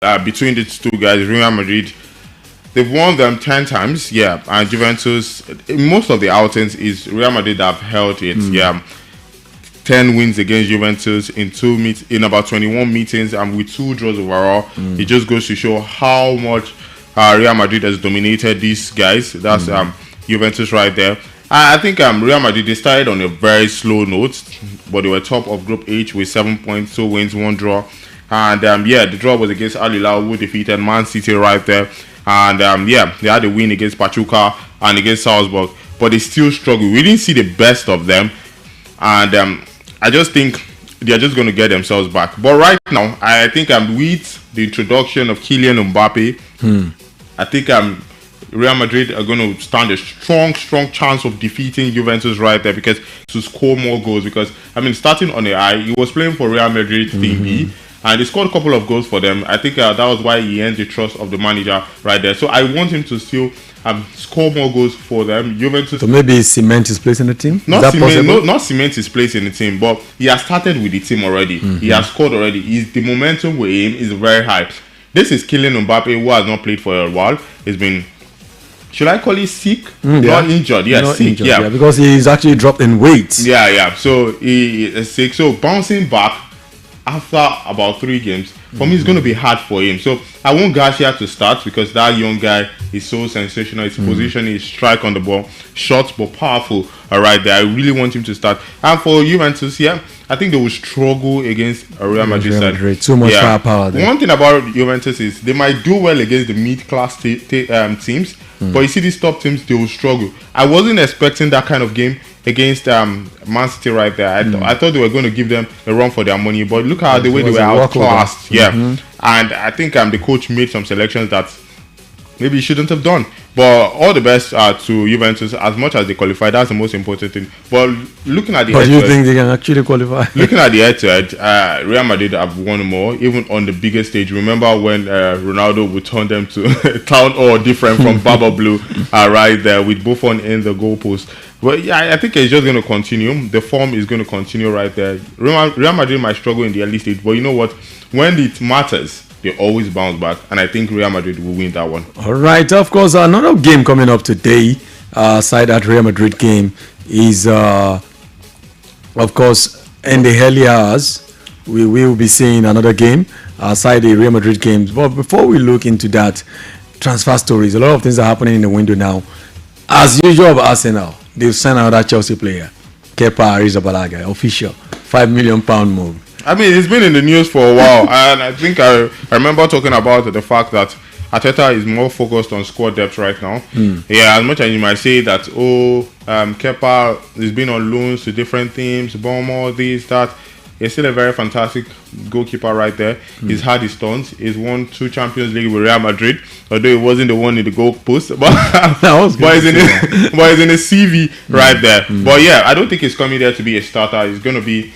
between these two guys, Real Madrid, they've won them 10 times, yeah, and Juventus, in most of the outings, is Real Madrid that have held it, yeah. 10 wins against Juventus in about 21 meetings and with 2 draws overall. It just goes to show how much Real Madrid has dominated these guys. That's Juventus right there. I think Real Madrid, they started on a very slow note, but they were top of Group H with 7 points, 2 wins, 1 draw. And the draw was against Al Hilal, who defeated Man City right there. And they had a win against Pachuca and against Salzburg, but they still struggle. We didn't see the best of them, and I just think they're just going to get themselves back. But right now, I think with the introduction of Kylian Mbappe, I think Real Madrid are going to stand a strong chance of defeating Juventus right there, because to score more goals. Because starting on the high, he was playing for Real Madrid Team B, and he scored a couple of goals for them. I think that was why he earned the trust of the manager right there. So I want him to still score more goals for them. Juventus. So maybe cement his place in the team? Not cement his place in the team, but he has started with the team already. He has scored already. The momentum with him is very high. This is Kylian Mbappe, who has not played for a while. He's been, should I call it sick? Not injured. Yeah, not sick. Injured, yeah, because he's actually dropped in weight. Yeah. So he is sick. So bouncing back after about 3 games, for me, it's going to be hard for him. So I want Garcia to start, because that young guy is so sensational. His position, his strike on the ball, short but powerful. All right, there. I really want him to start. And for Juventus, I think they will struggle against a Real Madrid side. Too much firepower there. One thing about Juventus is they might do well against the mid-class teams, but you see these top teams, they will struggle. I wasn't expecting that kind of game against Man City right there. I thought they were going to give them a run for their money, but look at the way they were outclassed. And I think the coach made some selections that maybe he shouldn't have done. But all the best to Juventus. As much as they qualify, that's the most important thing. But looking at the but you think they can actually qualify? Looking at the head-to-head, Real Madrid have won more, even on the biggest stage. Remember when Ronaldo would turn them to town hall different from Baba Blue right there with Buffon in the goalpost. But I think it's just going to continue. The form is going to continue right there. Real Madrid might struggle in the early stage, but you know what? When it matters, they always bounce back, and I think Real Madrid will win that one. All right, of course, another game coming up today, side that Real Madrid game is, of course, in the early hours, we will be seeing another game, side the Real Madrid games. But before we look into that, transfer stories, a lot of things are happening in the window now. As usual of Arsenal, they've signed another Chelsea player, Kepa Arrizabalaga, official, £5 million move. It's been in the news for a while, and I think I remember talking about the fact that Arteta is more focused on squad depth right now. Yeah, as much as you might say that, Kepa has been on loans to different teams, Bournemouth, this, that. He's still a very fantastic goalkeeper right there. He's had his turns. He's won 2 Champions League with Real Madrid, although it wasn't the one in the goal post. But he's in a CV right there. But yeah, I don't think he's coming there to be a starter. He's going to be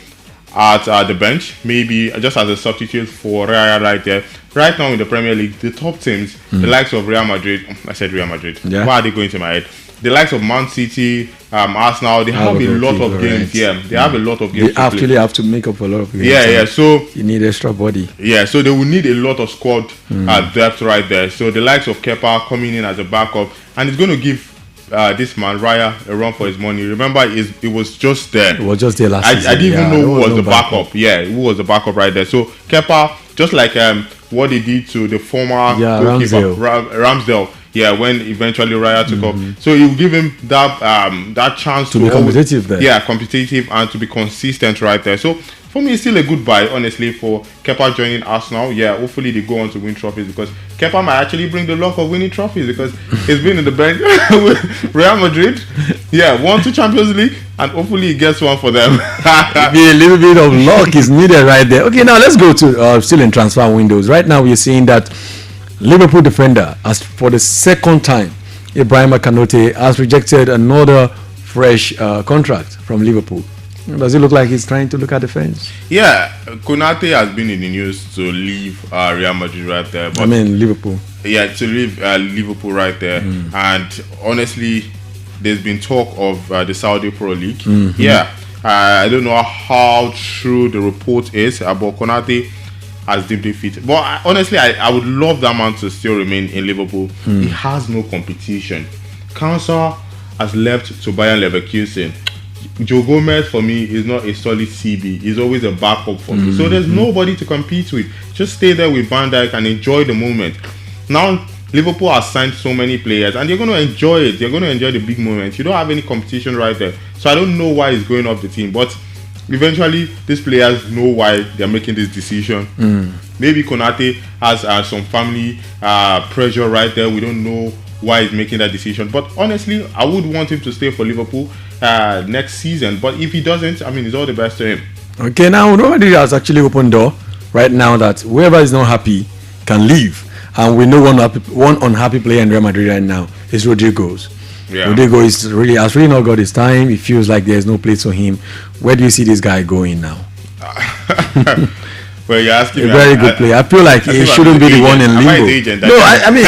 at the bench, maybe just as a substitute for Raya right there. Right now in the Premier League, the top teams, the likes of Real Madrid, I said Real Madrid. Yeah. Why are they going to my head? The likes of Man City, Arsenal, they have a lot of games. Yeah, they have a lot of games. They actually have to make up a lot of games. Yeah. So you need extra body. Yeah, so they will need a lot of squad depth right there. So the likes of Kepa coming in as a backup, and it's going to give this man Raya a run for his money. Remember, it was just there. It was just there last season. I didn't even know who was the backup. Yeah, who was the backup right there. So Kepa, just like what they did to the former goalkeeper Ramsdale. Yeah, when eventually Raya took up, so it will give him that chance to be competitive there. Yeah, competitive and to be consistent right there. So for me, it's still a good buy, honestly, for Kepa joining Arsenal. Yeah, hopefully they go on to win trophies, because Kepa might actually bring the luck of winning trophies, because he's been in the bench with Real Madrid. Yeah, won 2 Champions League, and hopefully he gets one for them. Maybe a little bit of luck is needed right there. Okay, now let's go to still in transfer windows. Right now we're seeing that Liverpool defender, as for the second time, Ibrahima Kanouté has rejected another fresh contract from Liverpool. Does it look like he's trying to look at the fence? Yeah, Konate has been in the news to leave Real Madrid right there. But Liverpool. Yeah, to leave Liverpool right there. And honestly, there's been talk of the Saudi Pro League. Yeah, I don't know how true the report is, but Konate has deemed it fit. But honestly, I would love that man to still remain in Liverpool. He has no competition. Council has left to Bayern Leverkusen. Joe Gomez for me is not a solid CB. He's always a backup for me. So there's nobody to compete with. Just stay there with Van Dijk and enjoy the moment. Now Liverpool has signed so many players and they're going to enjoy it. They're going to enjoy the big moments. You don't have any competition right there. So I don't know why he's going off the team. But eventually these players know why they're making this decision. Maybe Konate has some family pressure right there. We don't know why he's making that decision. But honestly, I would want him to stay for Liverpool next season. But if he doesn't, I mean, it's all the best to him. Okay, now nobody has actually opened door right now that whoever is not happy can leave. And we know one unhappy player in Real Madrid right now is Rodrigo's. Yeah. Rodrigo has really not got his time. It feels like there's no place for him. Where do you see this guy going now? Well, you're asking a very good player. I feel like he shouldn't be the one in limbo. No, I mean,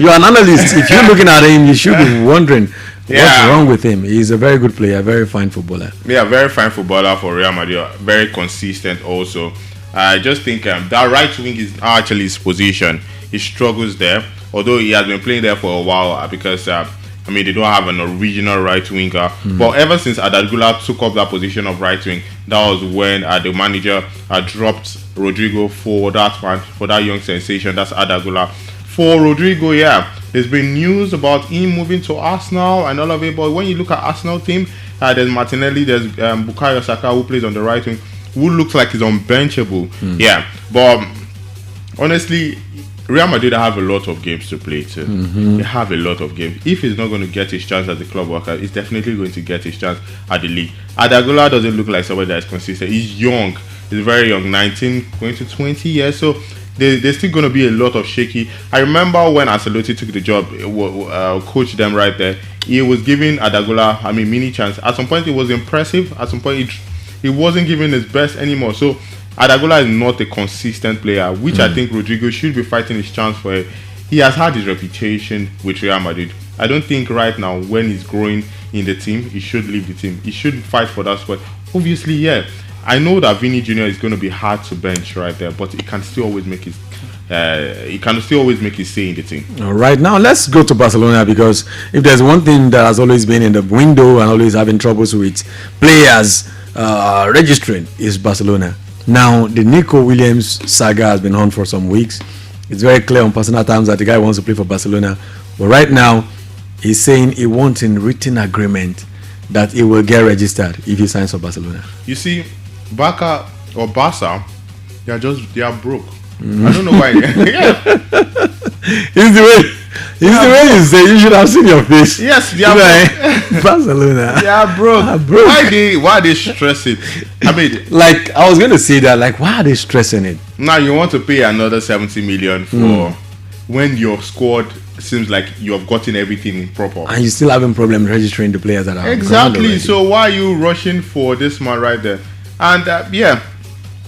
you're an analyst. If you're looking at him, you should be wondering what's wrong with him. He's a very good player, a very fine footballer. Yeah, very fine footballer for Real Madrid. Very consistent also. I just think that right wing is actually his position. He struggles there, although he has been playing there for a while because I mean, they don't have an original right winger. But ever since Adagula took up that position of right wing, that was when the manager dropped Rodrigo for that young sensation. That's Adagula. For Rodrigo, there's been news about him moving to Arsenal and all of it. But when you look at Arsenal team, there's Martinelli, there's Bukayo Saka who plays on the right wing, who looks like he's unbenchable. But honestly, Real Madrid have a lot of games to play too. They have a lot of games. If he's not going to get his chance as a club worker, he's definitely going to get his chance at the league. Adagula doesn't look like somebody that is consistent. He's young. He's very young, 19 going to 20 years. So there's still going to be a lot of shaky. I remember when Ancelotti took the job, coached them right there. He was giving Adagula, mini chance. At some point, it was impressive. At some point, he wasn't giving his best anymore. So Adagula is not a consistent player, which I think Rodrigo should be fighting his chance for. He has had his reputation with Real Madrid. I don't think right now, when he's growing in the team, he should leave the team. He should fight for that spot. Obviously, I know that Vini Jr. is going to be hard to bench right there, but he can still always make his say in the team. All right, now let's go to Barcelona, because if there's one thing that has always been in the window and always having troubles with players registering is Barcelona. Now, the Nico Williams saga has been on for some weeks. It's very clear on personal terms that the guy wants to play for Barcelona. But right now, he's saying he wants in written agreement that he will get registered if he signs for Barcelona. You see, Barca, they are broke. I don't know why. It's the way you say. You should have seen your face. Yes, they are broke. Barcelona. They are broke. Why are they stressing? I was going to say that. Why are they stressing it? Now you want to pay another 70 million for when your squad seems like you have gotten everything in proper, and you still having problem registering the players that are exactly. So why are you rushing for this man right there? And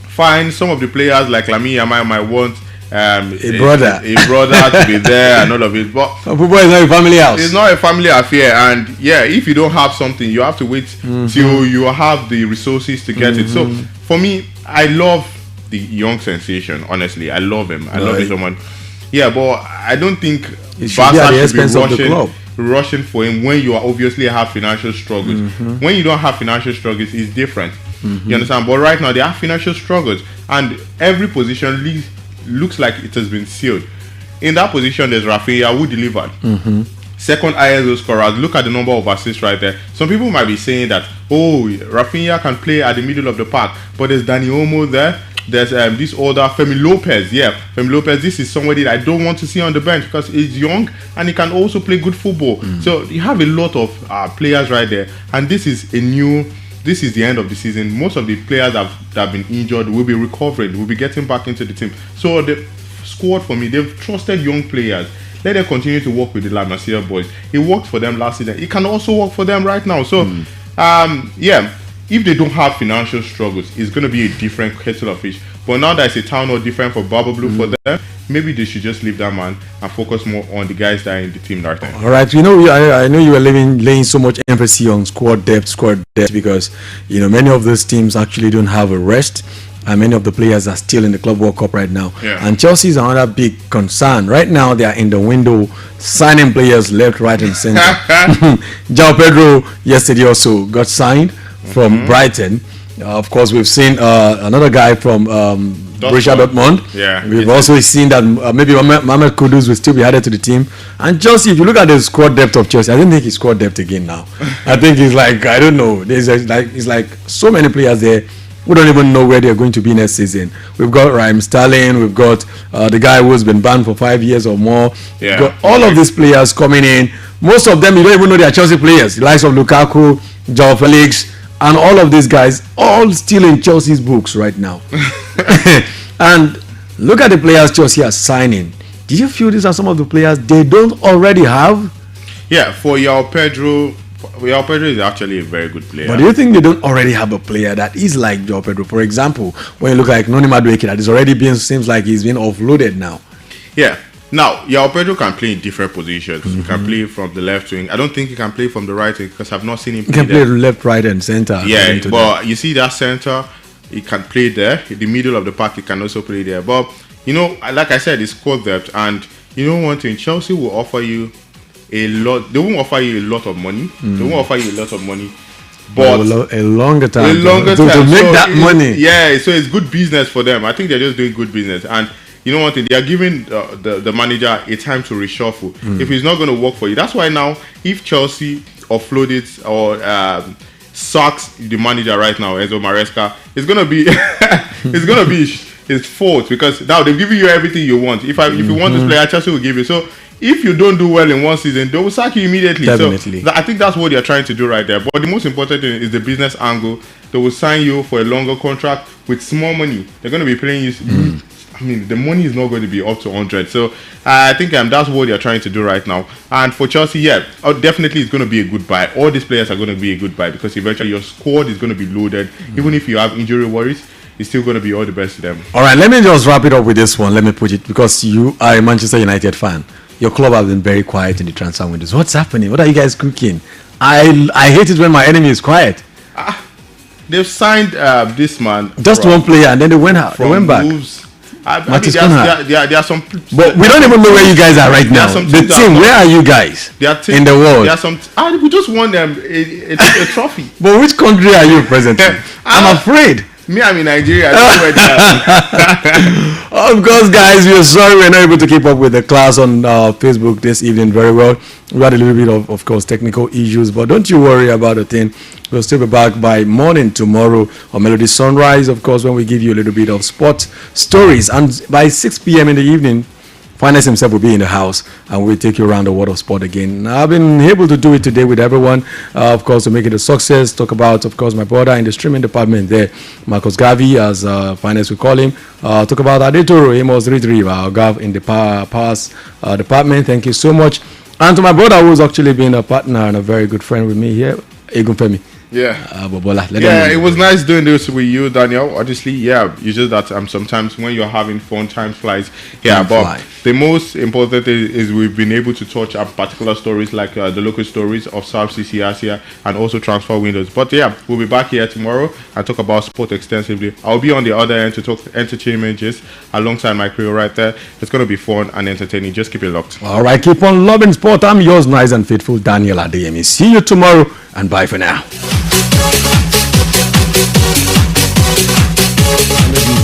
fine. Some of the players like Lamine Yamal might want a brother to be there and all of it, but football is not a family house. It's not a family affair, and if you don't have something, you have to wait till you have the resources to get it. So for me, I love the young sensation. Honestly, I love him. I love him so much. But I don't think Barca should be rushing for him when you obviously have financial struggles. When you don't have financial struggles, it's different. You understand? But right now they have financial struggles, and every position looks like it has been sealed. In that position, there's Rafinha who delivered. Second highest scorer. Look at the number of assists right there. Some people might be saying that, Rafinha can play at the middle of the park, but there's Dani Olmo there. There's this older Femi Lopez. Femi Lopez, this is somebody that I don't want to see on the bench because he's young and he can also play good football. So you have a lot of players right there, and this is the end of the season. Most of the players that have been injured will be recovering, will be getting back into the team. So the squad, for me, they've trusted young players. Let them continue to work with the La Masia boys. He worked for them last season. He can also work for them right now. So, if they don't have financial struggles, it's going to be a different kettle of fish. But now that it's a town or different for Baba Blue for them, maybe they should just leave that man and focus more on the guys that are in the team right now. All right, I know you are laying so much emphasis on squad depth because many of those teams actually don't have a rest. and many of the players are still in the Club World Cup right now. Yeah. And Chelsea is another big concern. Right now, they are in the window signing players left, right, and center. João Pedro yesterday also got signed from Brighton. Of course, we've seen another guy from Borussia Dortmund. Yeah. We've also seen that maybe Mohamed Kudus will still be added to the team. And Chelsea, if you look at the squad depth of Chelsea, I don't think he's squad depth again now. I think it's like, I don't know. It's like so many players there. We don't even know where they're going to be next season. We've got Raheem Sterling. We've got the guy who's been banned for 5 years or more. Yeah. We've got all of these players coming in. Most of them, you don't even know they are Chelsea players. The likes of Lukaku, João Felix, and all of these guys, all still in Chelsea's books right now. And look at the players Chelsea are signing. Do you feel these are some of the players they don't already have? Yeah, for João Pedro is actually a very good player. But do you think they don't already have a player that is like João Pedro? For example, when you look like Noni Madueke, that is already being, seems like he's been offloaded now. Yeah. Now, João Pedro can play in different positions. He can play from the left wing. I don't think he can play from the right wing because I've not seen him play. He can play left, right, and center. Yeah, but you see that center, he can play there. In the middle of the park, he can also play there. But, you know, like I said, it's squad depth. And, you know one thing, Chelsea will offer you a lot. They won't offer you a lot of money. They won't offer you a lot of money. But a longer time. To make that money. Yeah, so it's good business for them. I think they're just doing good business. And you know one thing, they are giving the manager a time to reshuffle. If it's not going to work for you, that's why now, if Chelsea offloaded or sacks the manager right now, Enzo Maresca, it's going to be his fault, because now they've given you everything you want. If you want this player, Chelsea will give you. So if you don't do well in one season, they will sack you immediately. Definitely. So I think that's what they're trying to do right there. But the most important thing is the business angle. They will sign you for a longer contract with small money. They're going to be playing you. I mean, the money is not going to be up to 100. So I think that's what they're trying to do right now. And for Chelsea, yeah, definitely it's going to be a good buy. All these players are going to be a good buy because eventually your squad is going to be loaded. Even if you have injury worries, it's still going to be all the best to them. All right, let me just wrap it up with this one. Let me put it, because you are a Manchester United fan. Your club has been very quiet in the transfer windows. What's happening? What are you guys cooking? I hate it when my enemy is quiet. They've signed this man. Just one player, and then they went out. They went back. I mean, there are some, but we don't even know where you guys are right now. The team, where are you guys in the world? There are some. We just won them a trophy. But which country are you representing? I'm afraid. Me, I'm in Nigeria. Of course, guys, we are sorry we're not able to keep up with the class on Facebook this evening very well. We had a little bit of course, technical issues, but don't you worry about a thing. We'll still be back by morning tomorrow on Melody Sunrise, of course, when we give you a little bit of sports stories. And by 6 p.m. in the evening, Finance himself will be in the house and we'll take you around the world of sport again. Now, I've been able to do it today with everyone, of course, to make it a success. Talk about, of course, my brother in the streaming department there, Marcus Gavi, as Finance we call him. Talk about Adetoro, Amos Ridri, our Gav in the powers department. Thank you so much. And to my brother, who's actually been a partner and a very good friend with me here, Egun Femi. Yeah. Bobola, it was nice doing this with you, Daniel. Honestly, yeah, it's just that sometimes when you're having fun, time flies. Yeah, but the most important thing is we've been able to touch on particular stories like the local stories of South CC Asia and also transfer windows. But yeah, we'll be back here tomorrow and talk about sport extensively. I'll be on the other end to talk entertainment just alongside my crew right there. It's going to be fun and entertaining. Just keep it locked. All right, keep on loving sport. I'm yours, nice and faithful, Daniel Adeyemi. See you tomorrow and bye for now.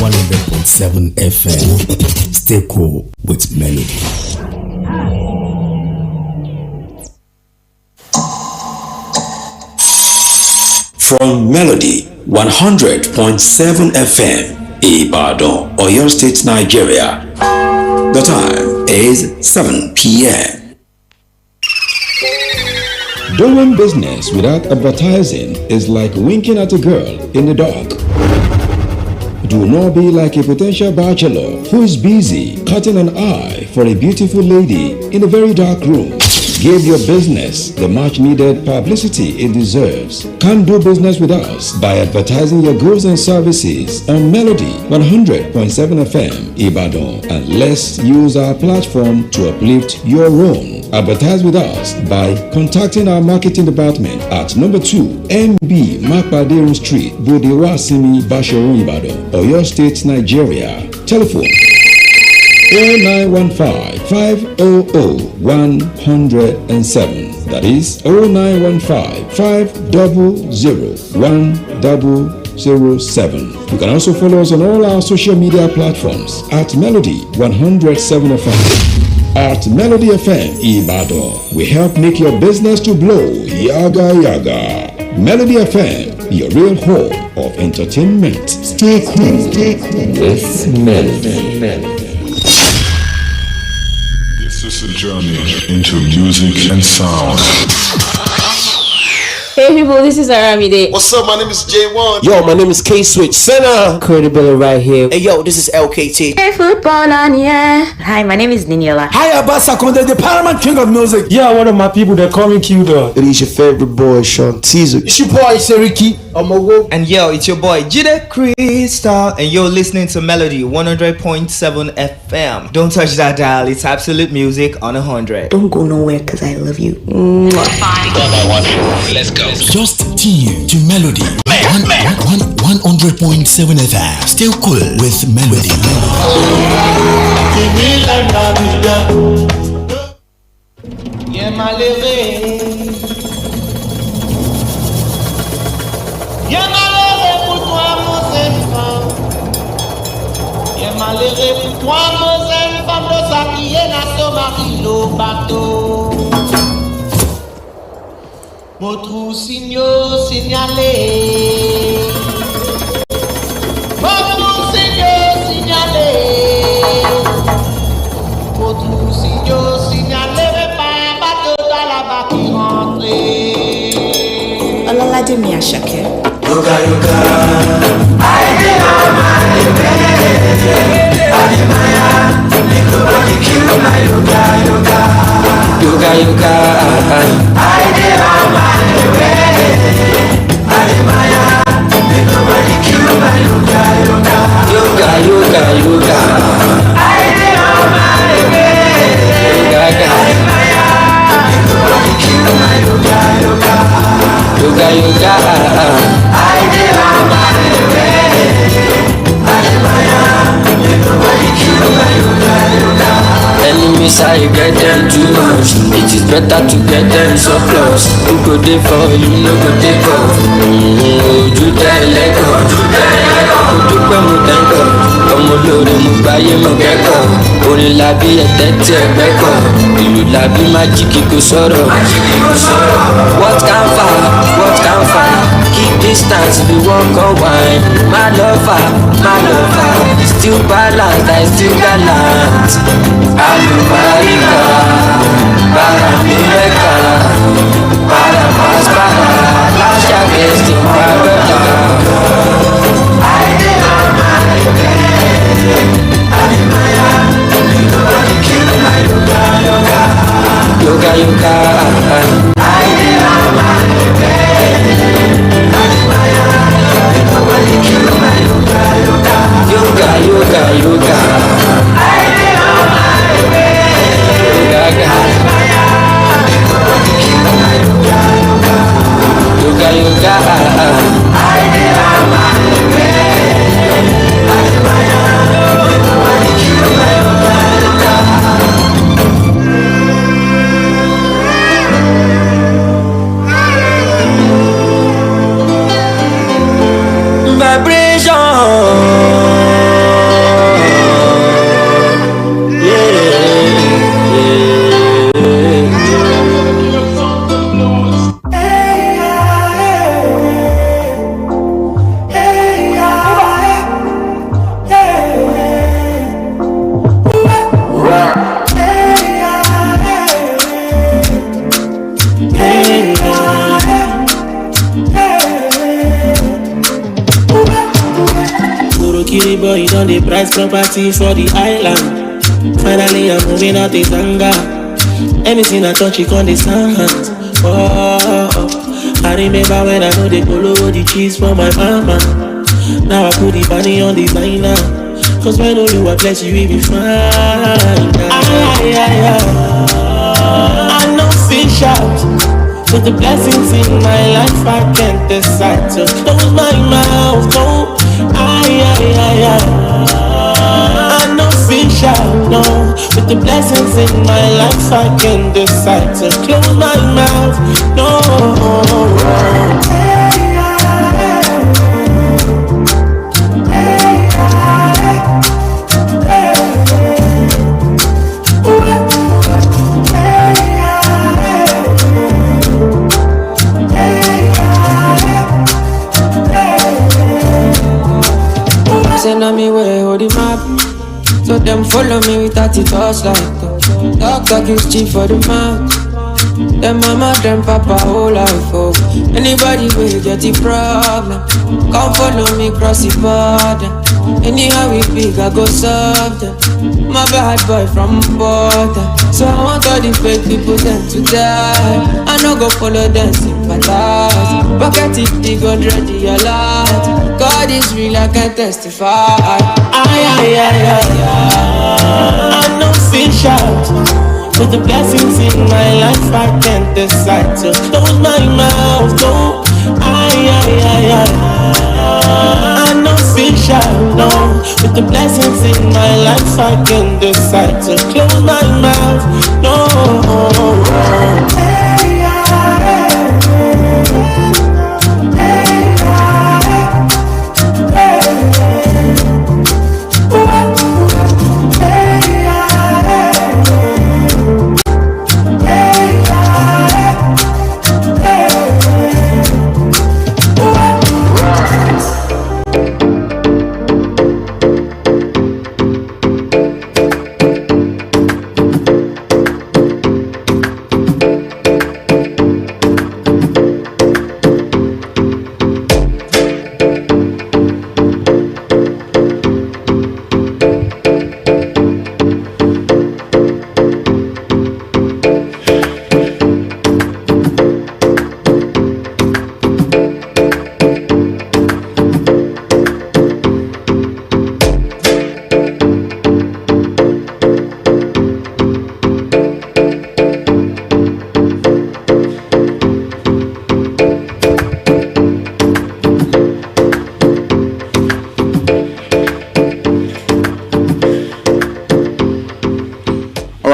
100.7 FM. Stay cool with Melody. From Melody 100.7 FM, Ibadan, Oyo State, Nigeria. The time is 7 p.m. Doing business without advertising is like winking at a girl in the dark. Do not be like a potential bachelor who is busy cutting an eye for a beautiful lady in a very dark room. Give your business the much needed publicity it deserves. Come do business with us by advertising your goods and services on Melody 100.7 FM Ibadan, and let's use our platform to uplift your own. Advertise with us by contacting our marketing department at number 2 MB Makpaderu Street, Bodewa Simi, Basharun, Ibadan, Oyo State, Nigeria. Telephone 0915-500-107. That is 0915-500-1007. You can also follow us on all our social media platforms at Melody 107 FM. At Melody FM Ibadan, we help make your business to blow. Yaga yaga. Melody FM, your real home of entertainment. Stay cool. With Melody. This is a journey into music and sound. Hey people, this is Aramide. What's up? My name is J1. Yo, my name is K-Switch. Senna. Credibility right here. Hey yo, this is LKT. Hey football on, yeah. Hi, my name is Niniola. Hi, Abasa Konde, the Paramount King of Music. Yeah, one of my people that call me Q-Dog. It is your favorite boy, Sean Teaser. It's your boy, Seriki Omogo. And yo, it's your boy, Jide Crystal. And you're listening to Melody 100.7 FM. Don't touch that dial. It's absolute music on 100. Don't go nowhere because I love you. Let's go. Just tune to Melody 100.7 FM. Still cool with Melody. malheureux pour toi mon enfant. Malheureux pour toi mon enfant. De ça qui est dans son mari le bateau. Votre signalé. Votre signalé. Votre signalé. Mais pas bateau dans la barre qui rentre. Ololade Miyashake. Yoga, yoga. I did all my way. Adimaya. Nobody kill my yoga, yoga. Yoga, yoga. I did all my way. Adimaya. Nobody kill my yoga, yoga. Yoga, yoga, yoga. I did all my way. Adimaya. Nobody kill my yoga, yoga. Yoga, yoga. I did all my way. Adimaya. Nobody kill my yoga, yoga. Enemies, I get them too much. It is better to get them so close. Who go there for you, no go take off. You tell let go. You pay me thank God. Ọmọ olóore mo gbáyé mo kẹ́kọ̀ọ́. Orin làbí ẹ̀tẹ́ tí ẹ gbẹ́kọ̀. Ìlú làbí májíkì kò sọ̀rọ̀. What can fire? What can fire? Keep distance if you walk on wine. My lover. Still balanced, I still gallant. Alubarika, Baramileka, Baramaspara, Lasha guest in paradise. I did all my way. Adimaya, nobody kill my yoga, yoga. Yoga, yoga. I did all my way. Adimaya, nobody kill my yoga, yoga. Yoga, yoga, yoga. I did all my way. Adimaya, nobody kill my yoga, yoga. Yoga, yoga. I did all my way. Adimaya, nobody kill my yoga, yoga. Boy, on the price property for the island. Finally, I'm moving out the Zanga. Anything I touch, it on the sound. Oh, I remember when I know they follow the cheese for my mama. Now I put the money on designer. Cause when all you are blessed, you will be fine. I know fish out. With the blessings in my life, I can't decide to close my mouth. No, I know fish out. No, with the blessings in my life, I can't decide to close my mouth. No. Send me where they hold the map. So them follow me without it us like talk is cheap for the mouth. Them mama, them papa, whole life, oh. Anybody will get the problem. Come follow me, cross the border. Anyhow we big, I go serve them. My bad boy from border. So I want all the fake people them to die. I no go follow them, sympathize. Bucket it, big 100 a lot. God is real, I can testify. I know fish out. With the blessings in my life, I can't decide to close my mouth. No, I know fish out. No, with the blessings in my life, I can't decide to close my mouth. No.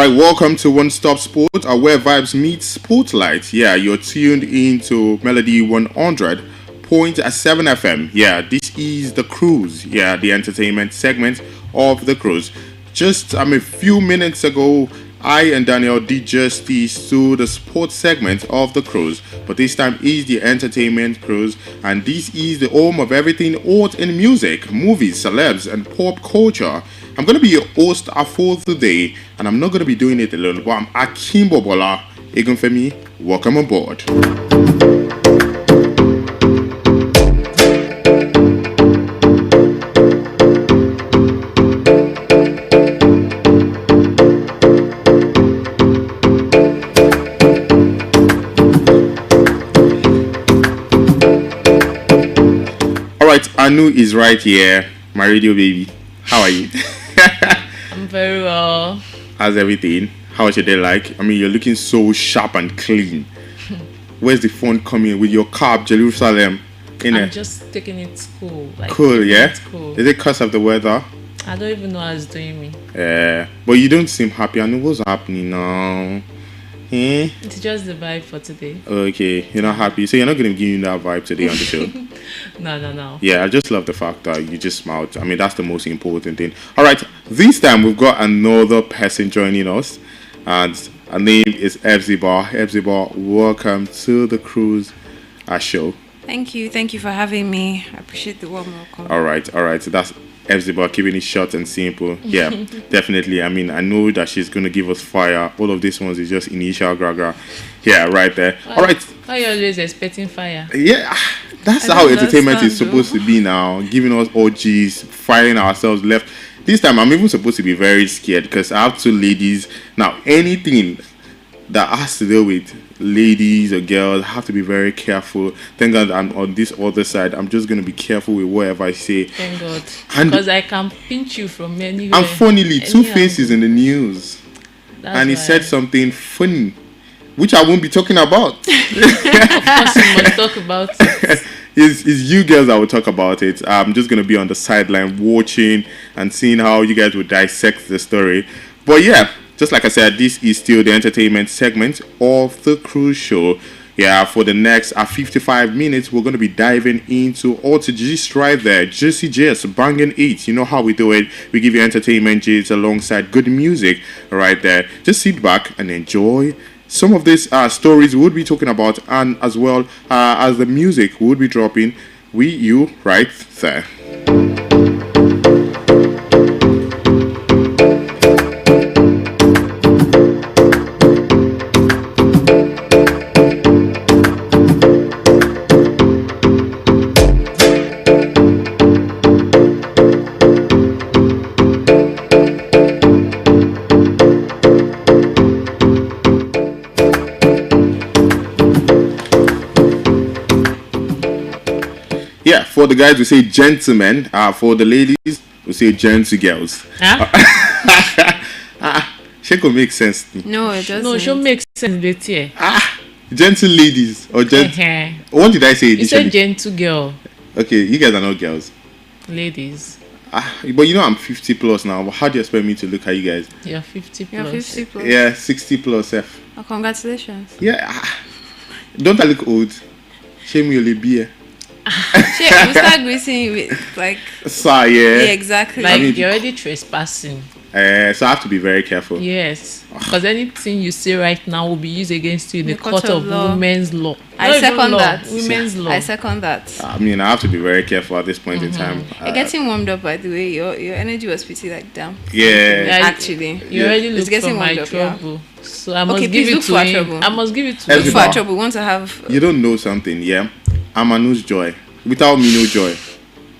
Welcome to One Stop Sport, where vibes meet Spotlight. Yeah, you're tuned into Melody 100.7 FM. Yeah, this is the cruise. Yeah, the entertainment segment of the cruise. Just a few minutes ago, I and Daniel did justice to the sports segment of the cruise, but this time is the entertainment cruise, and this is the home of everything art and music, movies, celebs, and pop culture. I'm going to be your host for today, and I'm not going to be doing it alone, but I'm Akimbo Bola Egunfemi. Welcome aboard. Alright, Anu is right here, my radio baby. How are you? I'm very well. How's everything? How's your day like? I mean, you're looking so sharp and clean. Where's the phone coming with your car, Jerusalem? I'm just taking it cool. Cool, yeah? Cool. Is it because of the weather? I don't even know how it's doing me. Yeah, but you don't seem happy. I know what's happening now. It's just the vibe for today. Okay, you're not happy. So you're not going to give me that vibe today on the show? No. Yeah, I just love the fact that you just smiled. I mean, that's the most important thing. All right, this time we've got another person joining us, and her name is Ebziba. Ebziba, welcome to the cruise show. Thank you for having me. I appreciate the warm welcome. All right. So that's Ebziba, keeping it short and simple. Yeah, definitely. I mean, I know that she's going to give us fire. All of these ones is just initial gra. Yeah, right there. All right. Why are you always expecting fire? Yeah, that's how entertainment is supposed to be now. Giving us OGs, firing ourselves left. This time, I'm even supposed to be very scared because I have two ladies. Now, anything that has to do with ladies or girls have to be very careful. Thank God I'm on this other side. I'm just going to be careful with whatever I say. Thank God. And- Because I can pinch you from anywhere. And funnily, any Two-Face is angle. in the news. That's And he why. said something funny, which I won't be talking about. Of course, we must talk about it. It's you girls that will talk about it. I'm just going to be on the sideline watching and seeing how you guys will dissect the story. But yeah, just like I said, this is still the entertainment segment of the cruise show. Yeah, for the next 55 minutes, we're going to be diving into all the gist right there. Juicy Gist, banging it. You know how we do it. We give you entertainment gist alongside good music right there. Just sit back and enjoy some of these stories we'll be talking about, and as well as the music we'll be dropping with you right there. Yeah, for the guys we say gentlemen, for the ladies we say gentle girls. Sheko makes sense. No, it doesn't. No, show makes sense, Betty. Gentle ladies or gentle. What did I say? You said gentle girl. Okay, you guys are not girls. Ladies. But you know I'm 50 plus now. But how do you expect me to look at you guys? You're 50 plus. You're 50 plus. Yeah, 60 plus. F. Oh, congratulations. Yeah. Don't I look old? Shame you only beer. Shit, we start greeting you with like. Yeah. Yeah, exactly. Like I mean, you're already trespassing. So I have to be very careful. Yes, because anything you say right now will be used against you in the court of law. women's law. I Not even second law, that. Women's law. I second that. I mean, I have to be very careful at this point in time. You're getting warmed up, by the way. Your energy was pretty like down. Yeah. Actually, You already look It's getting for my warmed up, trouble. So I must Okay, give please it look to for our him. trouble. I must give it to Look him. for our trouble. We want to have. You don't know something, yeah? I'm Anu's joy. Without me, no joy.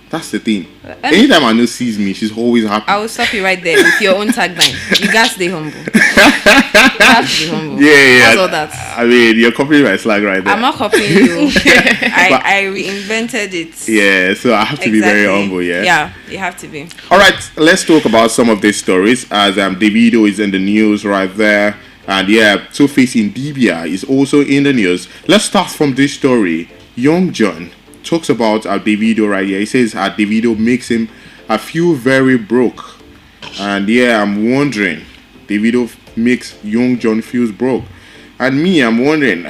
That's the thing. Anytime Anu sees me, she's always happy. I will stop you right there with your own tagline. You guys stay humble. You have to be humble. Yeah. That's all that. I mean, you're copying my slang right there. I'm not copying you. I reinvented it. Yeah, so I have to be very humble, yeah? Yeah, you have to be. All right, let's talk about some of these stories as Davido is in the news right there. And yeah, Two-Face in Dibia is also in the news. Let's start from this story. Young John talks about Davido right here. He says Davido makes him feel very broke. And yeah, I'm wondering, Davido makes Young John feels broke. And me, I'm wondering,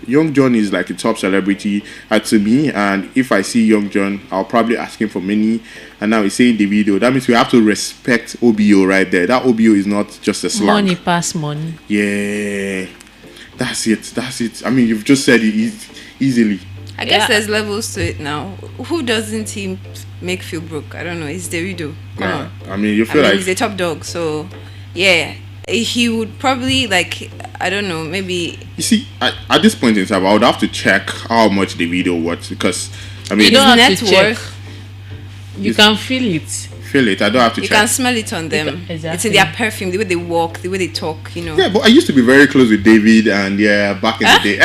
Young John is like a top celebrity to me, and if I see Young John, I'll probably ask him for money. And now he's saying Davido. That means we have to respect OBO right there. That OBO is not just a slang. Money pass money. Yeah, that's it. I mean, you've just said it easily. I guess there's levels to it now. Who doesn't he make feel broke? I don't know. It's Davido. Come on. I mean, you feel like he's a top dog, so yeah. He would probably I don't know, maybe. You see, at this point in time, I would have to check how much Davido worth because I mean, you don't have net to check. worth. You can feel it. Feel it. I don't have to You check. can smell it on them. Exactly. It's in their perfume, the way they walk, the way they talk. You know. Yeah, but I used to be very close with David, and yeah, back in the day.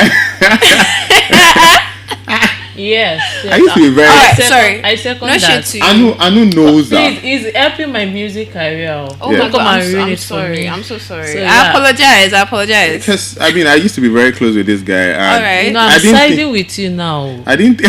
Yes. I used to be very. Sorry. I second No that. shit to you. Anu knows that. He's helping my music career. Oh Yeah. my god, I'm ruin it for sorry. me. I'm so sorry. So, I yeah. apologize. Because I mean, I used to be very close with this guy. And Alright. You know, I I'm didn't siding with you now. I didn't.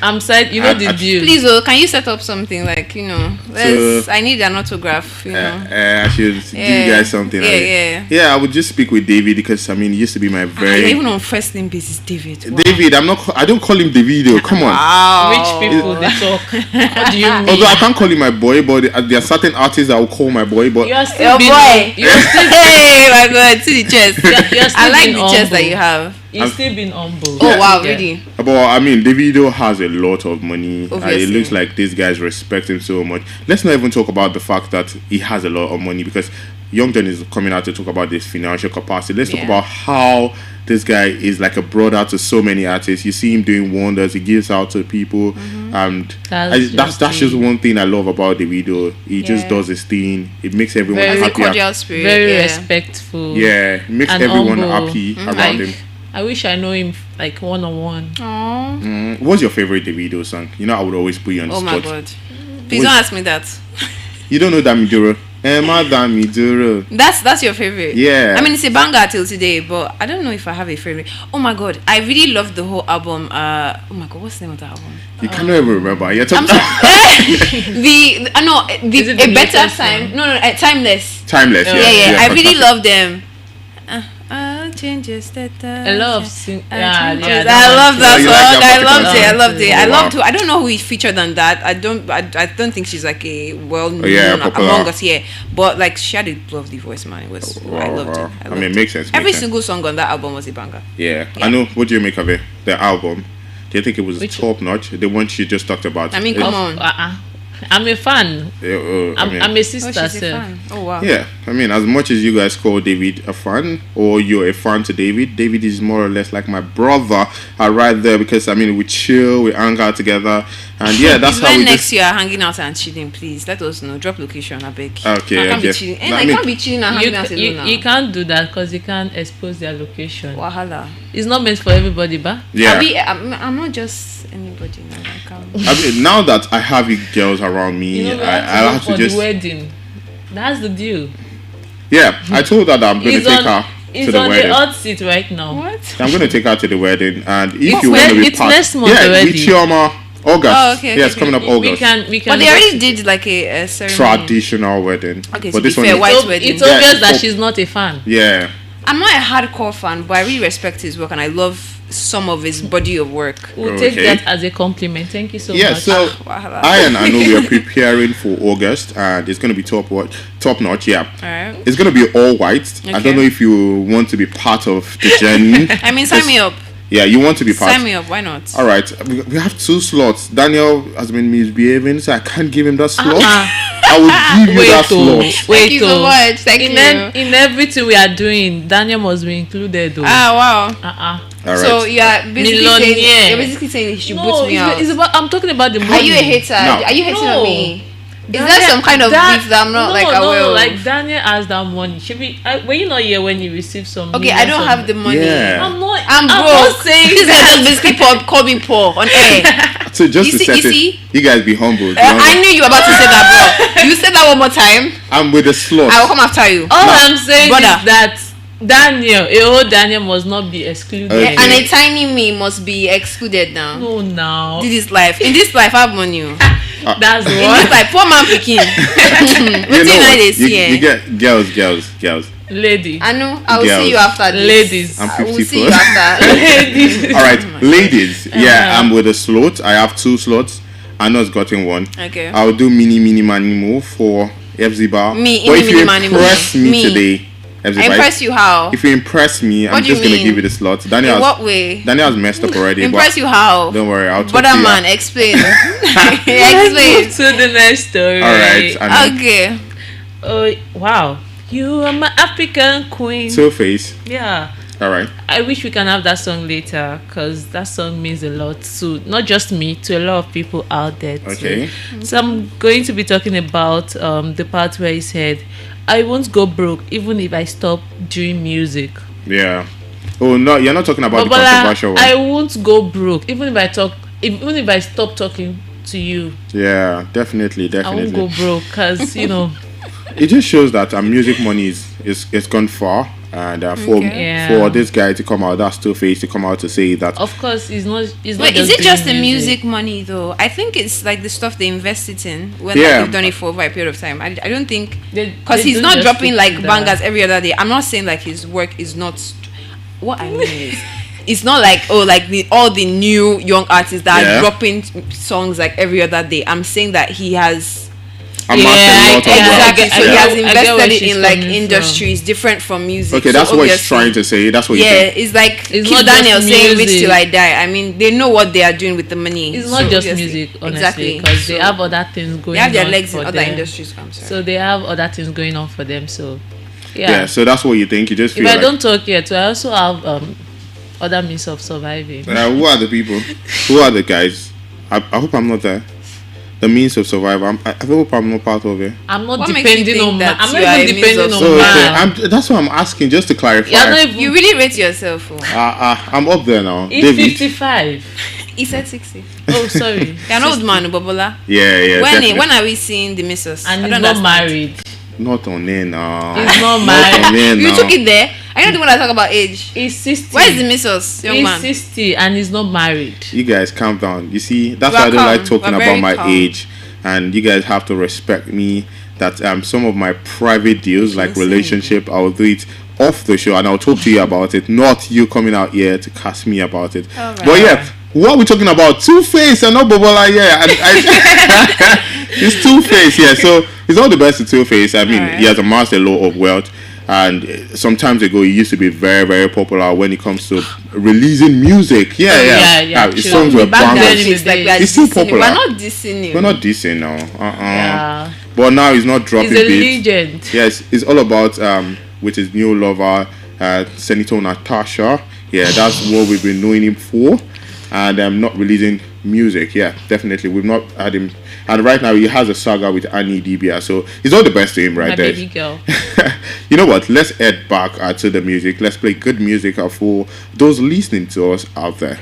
I'm side. You know the deal. Please, can you set up something I need an autograph. You know. I should give you guys something. Yeah, I would just speak with David because I mean, he used to be my very. Even on first name basis, David. Wow. David, I don't call him Davido. Come on. Rich people, they talk. What do you mean? Although I can't call him my boy, but there are certain artists that will call my boy. But You're still Your boy. You're still, Hey, my God, see the chest. you're still I like being the chest that humble. you have. You've still been humble. Oh wow, Yeah. really? But I mean, Davido has a lot of money. It Obviously. looks like these guys respect him so much. Let's not even talk about the fact that he has a lot of money because Young John is coming out to talk about this financial capacity. Let's talk about how this guy is like a brother to so many artists. You see him doing wonders. He gives out to people. And That's that's just one thing I love about the video. He just does his thing. It makes everyone happy. Cordial spirit. Very respectful. Yeah, it makes and everyone humble. happy around him. I wish I know him like one-on-one. What's your favorite Davido song? You know, I would always put you on the Oh spot. my god. Please don't ask me that. You don't know Damiduro? Emma Damiduro. That's your favorite. Yeah. I mean, it's a banger till today, but I don't know if I have a favorite. Oh my god, I really love the whole album. Oh my god, what's the name of the album? You cannot even remember. You're talking the a better time. No, timeless. Timeless. Yeah. I really fantastic. love them. Changes that I love sing. I Yeah, love that You song. like that I loved it. I particular loved it. song? I Oh, loved wow. who. I don't know who is featured on that. I don't think she's like a well known popular. among us here. But like she had a lovely voice, man. It was. I loved it. I mean, it makes sense. Every makes sense. single song on that album was a banger. Yeah, I know. What do you make of it? The album. Do you think it was top notch? The one she just talked about. I mean, come on. I'm a fan. I'm a sister. Oh, she's a fan. Oh wow. Yeah, I mean, as much as you guys call David a fan, or you're a fan to David, David is more or less like my brother. Right there, because I mean, we chill, we hang out together, and yeah, that's how when we next year hanging out and chilling, please let us know. Drop location, I beg. Okay, I can't be okay. chilling. I I mean- can't be chilling and hanging out alone now. You can't do that because you can't expose their location. Wahala. It's not meant for everybody, but Yeah. I'm not just anybody now. I can't. I mean, now that I have you girls around me, you know, we I have have to go to for just the wedding. That's the deal. yeah. I told her that I'm going to take her to He's the on wedding. the hot seat right now. What? I'm going to take her to the wedding, and if It's you want to be it's part, next month yeah, already. with Chioma, August. Oh, okay, Yeah, it's okay. coming up August. We can. But they already did like a ceremony. Traditional wedding. Okay, but to this be one fair, is white wedding. It's obvious Yeah, that for- she's not a fan. yeah. I'm not a hardcore fan, but I really respect his work and I love some of his body of work. We'll take Okay. that as a compliment. Thank you so Yeah, much. so Wahala. I know we are preparing for August, and it's going to be top notch. Yeah, Alright. it's going to be all white. I Okay. don't know if you want to be part of the journey. I mean, sign me up. Yeah, you want to be part. Sign me up. Why not? All right, we have 2 slots. Daniel has been misbehaving, so I can't give him that slot. I will give you that slot. Thank you so much. Thank you. In everything we are doing, Daniel must be included. Though. Wow. All right. So Millionaire. you're basically saying he should No, boot me out. it's about. I'm talking about the money. Are you a hater? No. Are you hating No. on me? Is there some kind of beef that I'm not like aware No, of? like Daniel has that money. Should be. Were you not here when you received some? Okay, I don't have the money. Yeah. I'm not. I'm not broke. saying This guy just basically call me poor on air. So just You to see- set you it, see? you guys be humble. be I humble. knew you were about to say that, bro. You said that one more time. I'm with the slot. I will come after you. All I'm saying Brother. is that Daniel, a whole Daniel must not be excluded. Okay. And a tiny me must be excluded now. No, now. This is life. In this life, I have money. That's In what. this life, poor man picking. What You know what? they You see? get girls. Lady. I know. I will Girls. see you after this. Ladies. I'm I will 54. see you after. Ladies. All right, ladies. Yeah, I'm with a slot. I have 2 slots. I know it's gotten one. Okay. I'll do mini money move for FZ Bar. Me, but mini, if you mini, money impress move. me Me. today, FZ Bar, Impress you how? if you impress me, What I'm do you just gonna mean? give you the slot. Daniel In has, what way? Daniel has messed up already. Impress but you how? Don't worry, I'll talk Brother to you. man, explain. Let's Explain. move to the next story. All right, I know. Okay. Oh wow, you are my African queen. Two Face. Yeah. All right. I wish we can have that song later because that song means a lot to not just me, to a lot of people out there too. Okay. So I'm going to be talking about the part where he said, "I won't go broke even if I stop doing music." Yeah. Oh no, you're not talking about the But controversial one. I won't go broke even if I stop talking to you. Yeah, definitely. I won't go broke because It just shows that music money is gone far, and for this guy to come out, that's Two Face to come out to say that. Of course, it's not. It's Wait, not is it just the doing music money though? I think it's like the stuff they invest it in when Yeah. like, they've done it for over a period of time. I don't think because they he's don't not just dropping stick like to that. bangers every other day. I'm not saying like his work is not. What I mean is, it's not like all the new young artists that Yeah. are dropping songs like every other day. I'm saying that he has. Exactly. So he has I get where invested it she's in like coming industries different from music. Okay, So that's what he's obviously- trying to say. That's what you Yeah, think. it's like It's Keith not just Daniel saying "Rich music. till I die." I mean, they know what they are doing with the money. It's So not just obviously- music, honestly, exactly. because they So have other things going on. they have their legs in for other them. industries. I'm sorry. So they have other things going on for them. So, Yeah. So that's what you think. You just If feel I like. don't talk yet, I also have other means of surviving. Who are the people? Who are the guys? I hope I'm not there. The means of survival. I hope I'm not part of it. I'm not What makes you depending think on that man. I'm you not are even a means depending of on So man. that's what I'm asking, just to clarify. You're not even, You really rate yourself. Oh. I'm up there now. he's David. 55. He said 60. Oh, sorry. You're an old man, Bobola. Yeah. When are we seeing the missus? And I he's don't not understand. married. Not on air now. He's not Not married. on air You now. took it there. I don't want to talk about age. He's 60. Where is the missus, young He's man? 60 and he's not married. You guys calm down. You see, that's We why are I don't like calm. talking We're about very my calm. age. And you guys have to respect me. That some of my private deals, like relationship, I'll do it off the show, and I'll talk to you about it. Not you coming out here to cast me about it. All right. But yeah, what are we talking about? Two-Face and not Bobola. Yeah, it's Two-Face. Yeah, so it's all the best to Two-Face. I mean, he has amassed a lot of wealth. And some times ago, he used to be very, very popular when it comes to releasing music. Yeah, his true. songs were Back then, bangers. it's like we're He's still dissing you. popular. We're not dissing you. We're not dissing now. Yeah. But now he's not dropping He's a beats. legend. Yes, it's all about with his new lover, Senator Natasha. Yeah, that's what we've been knowing him for. And not releasing music. Yeah, definitely. We've not had him. And right now he has a saga with Annie Dibia. So it's all the best to him right My there. baby girl. You know what? Let's head back to the music. Let's play good music for those listening to us out there.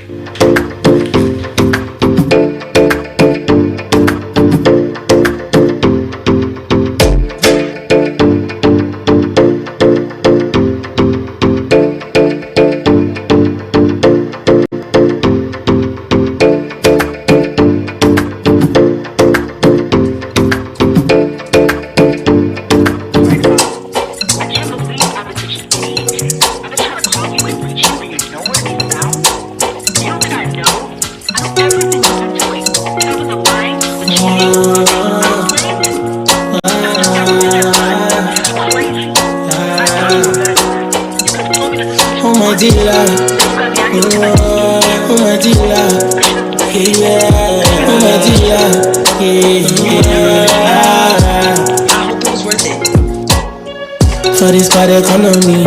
For this bad economy,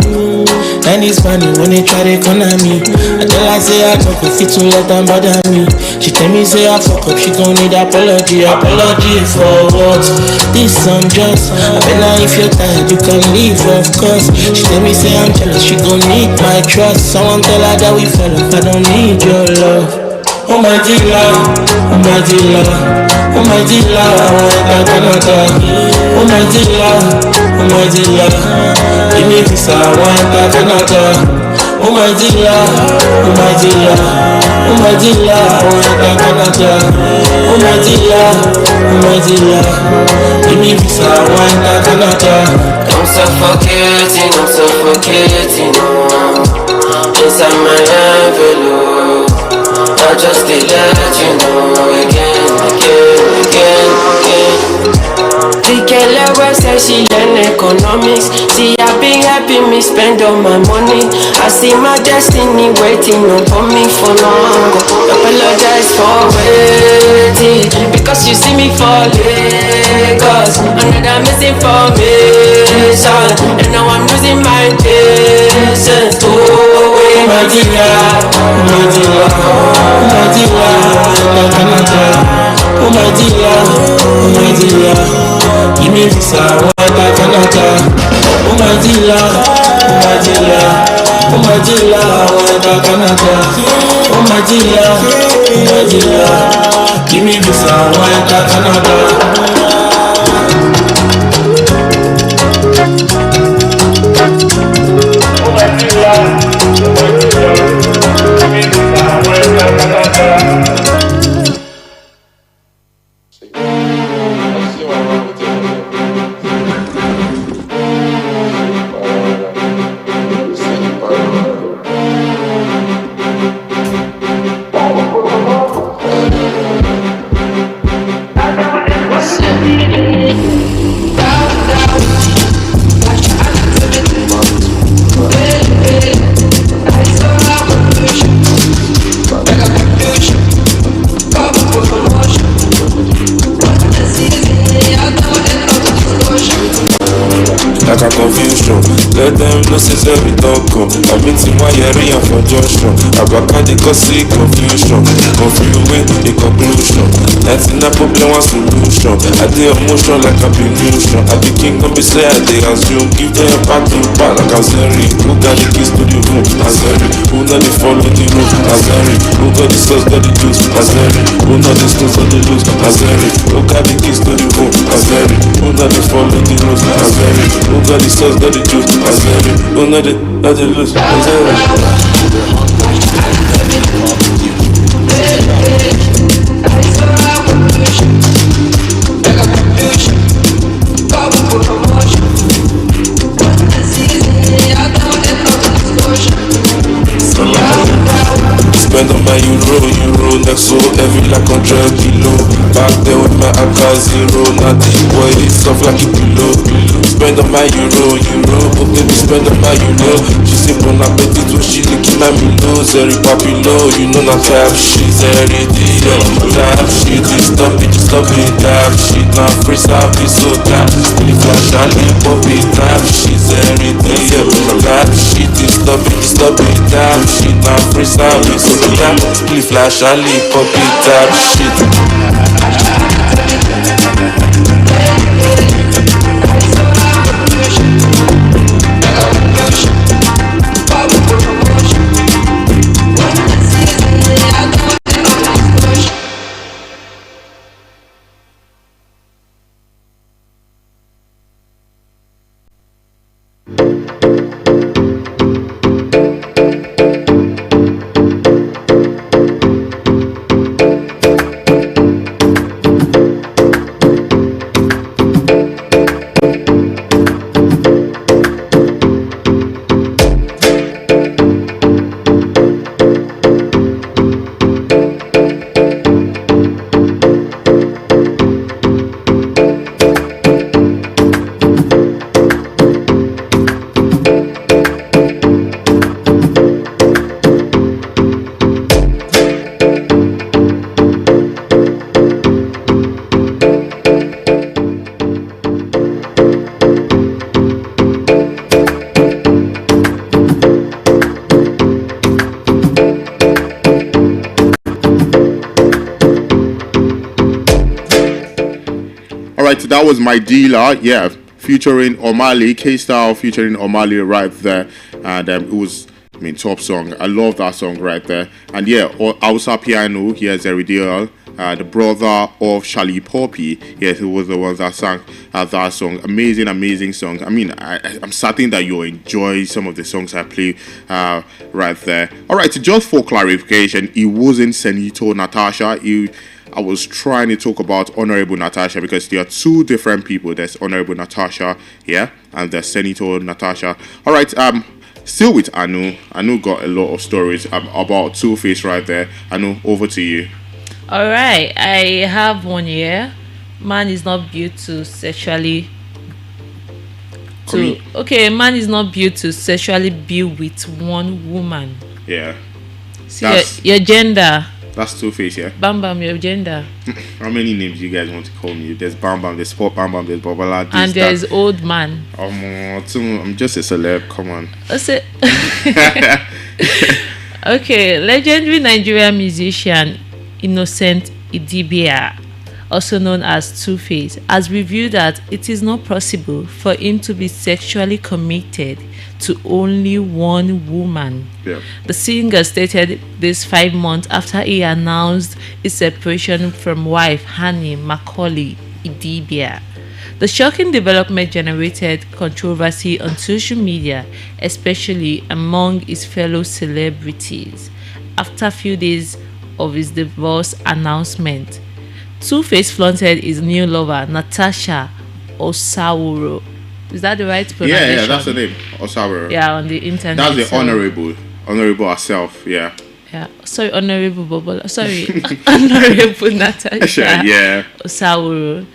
and it's funny when they try to corner me. I tell her say I talk with fit to let them bother me. She tell me say I fuck up, she gon' need apology. Apology for what? This I'm just. I bet now if you're tired you can leave, of course. She tell me say I'm jealous, she gon' need my trust. Someone tell her that we fell off, I don't need your love. Oh my dealer, oh my dealer, oh my dealer, I want that Canada. Oh my dealer, oh my dealer, give me visa, I want that Canada. Oh my dealer, oh my dealer, oh my dealer, I want that Canada. Oh my dealer, oh my dealer, give me visa, I want that Canada. I'm suffocating, inside my envelope. I just let you know again. The girl always say she learn economics. See, I been helping me spend all my money. I see my destiny waiting upon me for long. Apologize for waiting, because you see me for Lagos. Another misinformation, and now I'm losing my patience. Oh, my dear, my dear, my dear, oh my dear, oh my dear, give me visa, I want that Canada. Oh my dear, oh my dear, oh my dear, I want that Canada. Oh my dear, oh my dear, give me visa, I want that Canada. Let them know since we don't come. I'm meeting my area for junction. Abaka they cause see confusion. Confuse the conclusion. That's in a problem one solution. I dey emotion like a illusion. I be king don't be say I dey assume. Give them back to back like Azeri. Who got the keys to the room? Azeri. Who know the follow the room? Azeri. Who got the sauce, got the juice? Azeri. Who know the skills of the loose? Azeri. Who got the keys to the room? Azeri. Who know the follow the rules? Azeri. Who got the sauce, got the juice? Azeri. Who know the loose? Azeri. Spend on my euro next so heavy like 100 kilo. Back there with my account zero, now the boy is soft like a pillow. Spend on my euro, but baby spend on my euro. She say bon appetit when she licking my pillow. Zeri papilo, you know not type shit, Zeri deal. Type shit, stop it, type shit. Now free service, so type. Still flash, I live pop it, type shit, Zeri deal. Type shit, stop it, type shit. Now free service, so type. Still flash, I live pop it, type shit. That was My Dealer, yeah, featuring Omali, K-Style featuring Omali right there, and it was, top song. I love that song right there, and yeah, Hausa Piano, here's Zeridiel, the brother of Charlie Poppy, yes, he was the one that sang that song. Amazing song. I'm certain that you'll enjoy some of the songs I play right there. Alright, so just for clarification, it wasn't Senator Natasha, I was trying to talk about Honorable Natasha because there are two different people. There's Honorable Natasha here and there's Senator Natasha. Alright, still with Anu. Anu got a lot of stories about Two-Face right there. Anu, over to you. Alright, I have one here. Man is not built to sexually man is not built to sexually be with one woman. Yeah. See your gender. That's Two-Face, yeah? Bam Bam, your gender. How many names you guys want to call me? There's Bam Bam, there's Sport Bam Bam, there's Babala, and there's Old Man. I'm just a celeb, come on. Okay, legendary Nigerian musician Innocent Idibia, also known as Two-Face, has revealed that it is not possible for him to be sexually committed to only one woman. Yeah. The singer stated this 5 months after he announced his separation from wife Hani Macaulay Idibia. The shocking development generated controversy on social media, especially among his fellow celebrities. After a few days of his divorce announcement, Two-Face flaunted his new lover, Natasha Osaworo. Is that the right pronunciation? Yeah, that's the name, Osaworo. Yeah, on the internet. That's the honorable herself, yeah. Yeah, sorry, Honorable Bobola. Sorry, Honorable Natasha yeah. Osaworo.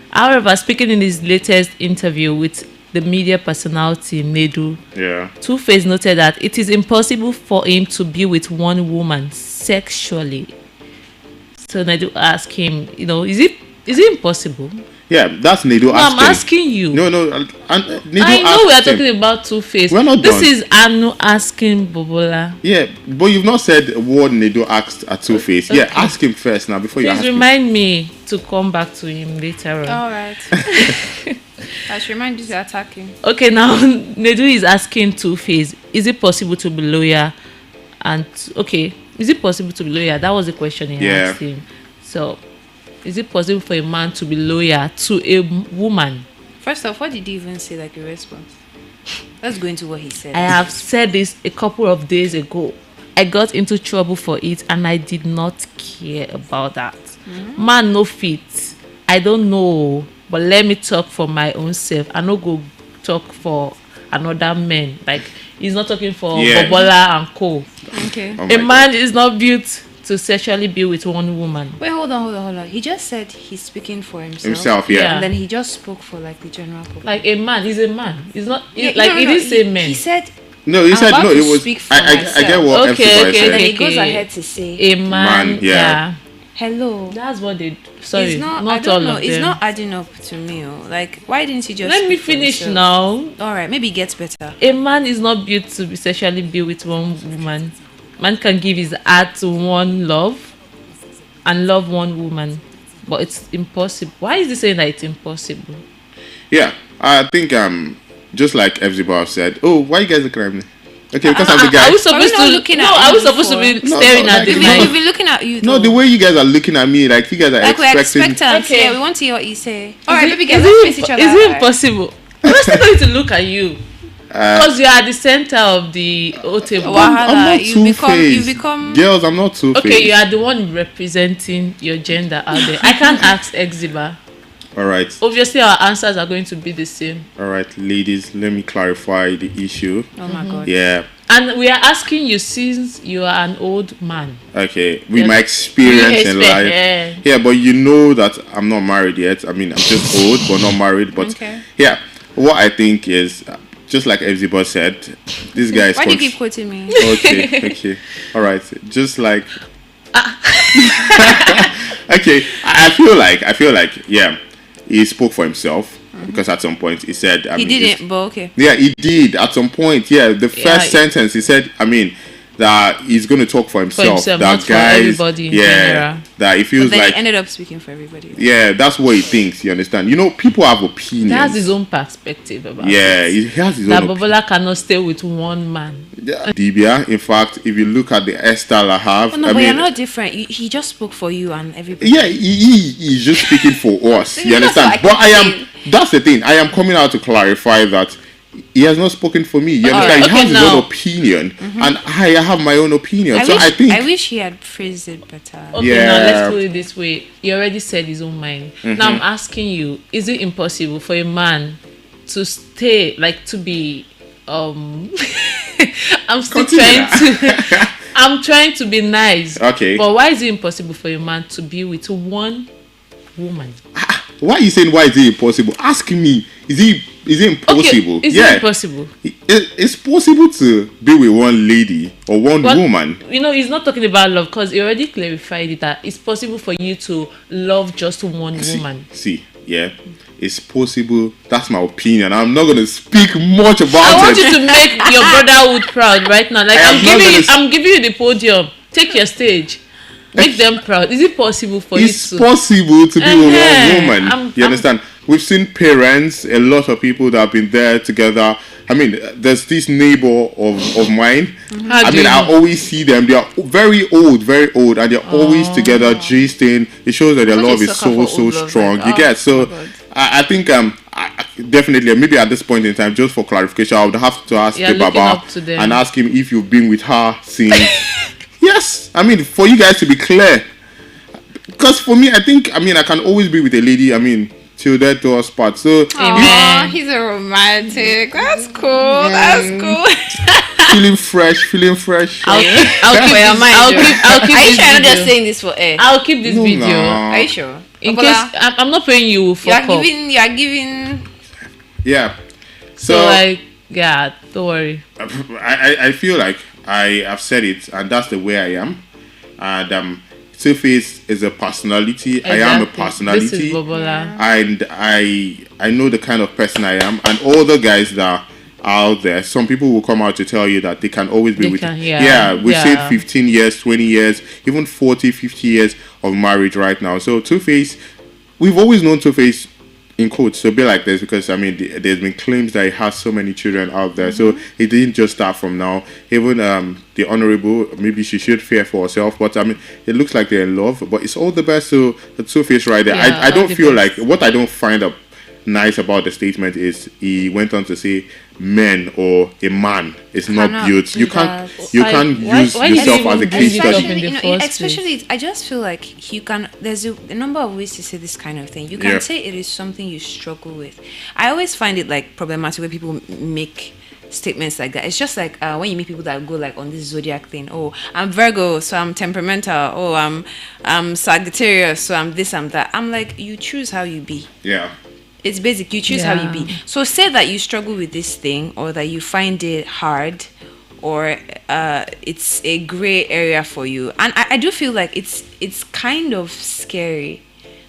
However, speaking in his latest interview with the media personality Nedu, yeah, Two-Face noted that it is impossible for him to be with one woman sexually. So Nedu asked him, is it impossible? Yeah, that's Nedo No, I'm asking you. No, Nedo I know we are talking about Two-Face. We're not This done. is Anu asking Bobola. Yeah, but you've not said what Nedo asked at Two-Face. Okay. Yeah, ask him first now before you Please ask him. remind me to come back to him later on. All right. I should remind you to attack him. Okay, now Nedu is asking Two-Face, is it possible to be loyal? And okay, is it possible to be loyal? That was the question he asked him. So, is it possible for a man to be loyal to a woman? First off, what did he even say like a response? Let's go into what he said. I have said this a couple of days ago. I got into trouble for it and I did not care about that. Man no fit. I don't know, but let me talk for my own self. I no go talk for another man. Like he's not talking for Bobola and co. Okay. Oh A man is not built to sexually be with one woman. Wait, hold on. He just said he's speaking for himself. Yeah. And then he just spoke for like the general public. Like a man, he's a man. He's not Yeah, like he didn't say men. He said No, he said about no. to It was. speak for I get what Okay, everybody okay, said. and then he okay. goes ahead to say A man, yeah. hello. That's what they. Sorry, It's not, not I don't all know. of It's them. not adding up to me. Like, why didn't he just Let me speak for finish himself? now. All right, maybe it gets better. A man is not built to be sexually be with one woman. Man can give his heart to one love and love one woman, but it's impossible. Why is he saying that it's impossible? Yeah, I think just like FZBar said. Oh, why you guys looking at me? Okay, because I'm the guy. Are we supposed to looking at No, are we you supposed to be before? staring No, at like, the you mic? We've been looking at you. No, the way you guys are looking at me, like you guys are like we're expecting. expectant. Okay. Yeah, we want to hear what you say. All right, Is baby it- girl, is let's it face each other. Is it eye. impossible? I'm still going to look at you because you are at the center of the whole table. Wahala, I'm not you two-faced. become- Girls, I'm not two-faced. Okay, you are the one representing your gender out there. I can't ask Exiba. All right, Obviously, our answers are going to be the same. all right, ladies. Let me clarify the issue. Oh my god. Yeah. And we are asking you since you are an old man. Okay, with Yes. my experience in Expect- life. yeah. Yeah, but you know that I'm not married yet. I mean, I'm just old, but not married. But Okay. yeah, what I think is, just like FZBot said, this guy is. Why do you keep quoting me? Okay. All right. Just like. Okay, I feel like, yeah, he spoke for himself because at some point he said, He didn't, but okay. Yeah, he did at some point. Yeah, the Yeah, first sentence he said, I mean, that he's going to talk for himself. himself, that not for everybody in general. that he But feels then like. he ended up speaking for everybody. Yeah, that's what he thinks. You understand? You know, people have opinions. He has his own perspective about Yeah, it. he has his That own. Bobola cannot stay with one man. Yeah, Dibia. In fact, if you look at the hairstyle I have, Oh, no, I but mean, you're not different. He just spoke for you and everybody. yeah, he's just speaking for us. You That's understand? what But I I can am. That's the thing. I am coming out to clarify that he has not spoken for me. You understand? Alright, He has his okay, own now. opinion, and I have my own opinion. I think. I wish he had phrased it better. Okay, Yeah. now let's put it this way. He already said his own mind. Now I'm asking you, is it impossible for a man to stay, like to be I'm still Continue. trying to I'm trying to be nice. Okay. But why is it impossible for a man to be with one woman? Why are you saying why is it impossible? Ask me. Is it impossible? Okay, is yeah. it impossible? It's possible to be with one lady or one But, woman. You know, he's not talking about love because he already clarified it that it's possible for you to love just one woman. See, yeah, it's possible. That's my opinion. I'm not gonna speak much about I want it. you to make your brotherhood proud right now. Like I am not I'm giving you the podium. Take your stage. Make them proud. Is it possible for It's you to? possible to be with one woman. I'm- You understand? We've seen parents, a lot of people that have been there together. I mean, there's this neighbor of mine. How I do mean, you I know? always see them. They are very old, and they're always together, gisting. It shows that their Such a love is sucker so for old love, strong. like, You oh get so. my God. I think definitely maybe at this point in time, just for clarification, I would have to ask You're the looking Baba up to them. and ask him if you've been with her since. Yes, I mean for you guys to be clear. Because for me, I think, I mean, I can always be with a lady, I mean, till death do us part. So, Aw, he's a romantic. That's cool. That's cool. feeling fresh. I'll keep For your this, mind, I'll Joe. keep, I'll keep Are you this sure you're not video. just saying this for air? I'll keep this No, video. no. Are you sure? In Obola, case I'm not paying you for you are giving. Yeah. So like, yeah, don't worry. I feel like I have said it, and that's the way I am. And Two-Face is a personality. I am a personality. This is Bobola. And I know the kind of person I am. And all the guys that are out there, some people will come out to tell you that they can always be with you. We say 15 years, 20 years, even 40, 50 years of marriage right now. So Two-Face, we've always known Two-Face in quotes to be like this, because I mean there's been claims that he has so many children out there. So it didn't just start from now. Even the honorable, maybe she should fear for herself, but I mean it looks like they're in love. But it's all the best to Two-Face right there. I don't feel like, what I don't find nice about the statement is he went on to say men or a man is not built. You can't use yourself as a case study. Especially, I just feel like you can. There's a number of ways to say this kind of thing. You can say it is something you struggle with. I always find it like problematic when people make statements like that. It's just like when you meet people that go like on this zodiac thing. Oh, I'm Virgo, so I'm temperamental. Oh, I'm Sagittarius, so I'm this, I'm that. I'm like, you choose how you be. Yeah. It's basic. You choose how you be. So say that you struggle with this thing, or that you find it hard, or it's a gray area for you. And I do feel like it's kind of scary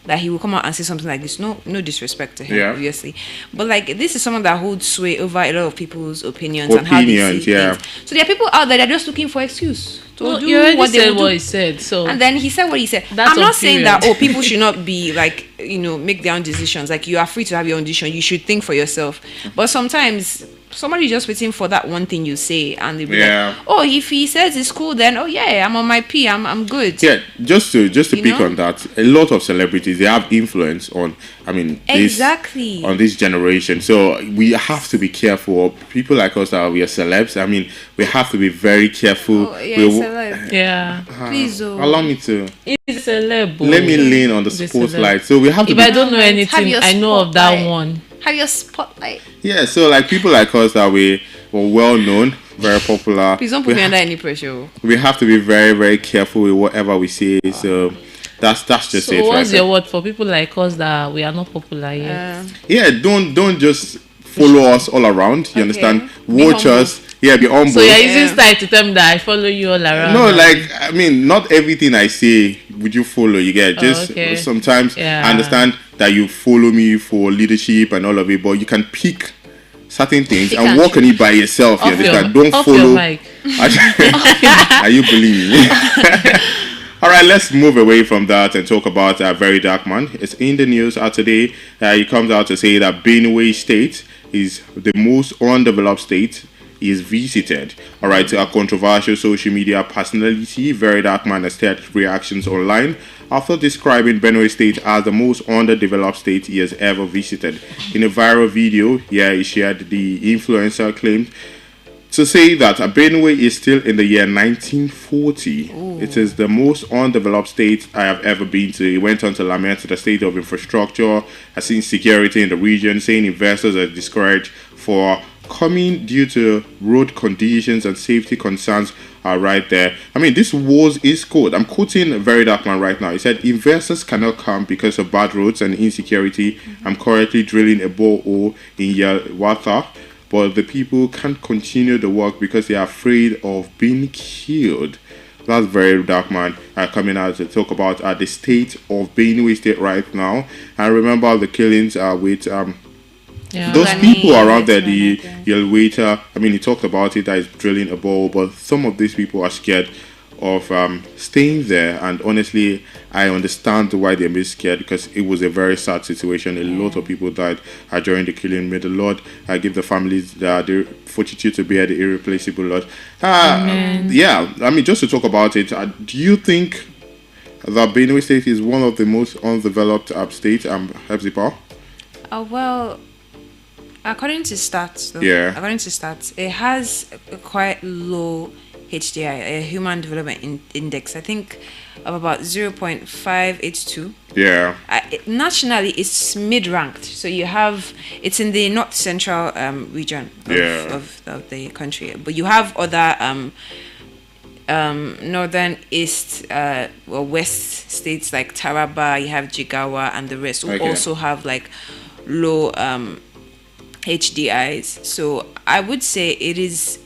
that he will come out and say something like this. No disrespect to him, obviously, but like this is someone that holds sway over a lot of people's opinions and how they see things. So there are people out there that are just looking for excuse to do what they what he said. So and then he said what he said. That's I'm not saying that people should not be like, make their own decisions. Like, you are free to have your own decision. You should think for yourself. But sometimes somebody just waiting for that one thing you say, and they'll be like, oh, if he says it's cool, then I'm on my P, I'm good. Yeah, just to pick on that, a lot of celebrities, they have influence on, exactly on this generation. So we have to be careful. People like us that we are celebs. I mean, we have to be very careful. Oh, celeb. Please, allow me to. It's a celeb. Let me lean on the spotlight. So we have to. If I don't know anything, I know of that one. Have your spotlight. Yeah, so like people like us that we were well known, very popular. Please don't put me under any pressure. We have to be very, very careful with whatever we say. So that's just it. So what's your word for people like us that we are not popular yet? Don't just follow us all around. You understand? Watch us. Yeah, be humble. So you're using style to tell me that I follow you all around. No, not everything I say would you follow. You get just sometimes I understand that you follow me for leadership and all of it, but you can pick certain things and work on it by yourself. You understand? Don't follow. Are you believing me? All right, let's move away from that and talk about a very dark man. It's in the news today. He comes out to say that Benue State is the most undeveloped state is visited. All right, a controversial social media personality, Very Dark Man, has started reactions online after describing Benue State as the most underdeveloped state he has ever visited. In a viral video, he shared the influencer claimed to say that Benue is still in the year 1940. Ooh. It is the most undeveloped state I have ever been to. He went on to lament the state of infrastructure, has insecurity in the region, saying investors are discouraged for coming due to road conditions and safety concerns are right there. I mean, this was his quote. I'm quoting Very Dark Man right now. He said, investors cannot come because of bad roads and insecurity. I'm currently drilling a borehole in Yawata, but the people can't continue the work because they are afraid of being killed. That's Very Dark Man coming out to talk about the state of Benue State right now. And remember the killings with those people around there, the Yelwater. I mean, he talked about it as drilling a bore, but some of these people are scared of staying there. And honestly, I understand why they're being scared, because it was a very sad situation. A lot of people died during the killing. May the Lord give the families the fortitude to bear the irreplaceable Lord. Yeah, I mean, just to talk about it, do you think that Benue State is one of the most undeveloped states? Hepzibah? Well, according to stats, it has a quite low HDI, a Human Development Index, I think of about 0.582. Yeah. Nationally, it's mid-ranked. So it's in the north central region of the country. But you have other northern, east, or west states like Taraba, you have Jigawa, and the rest who also have like low HDIs. So I would say it is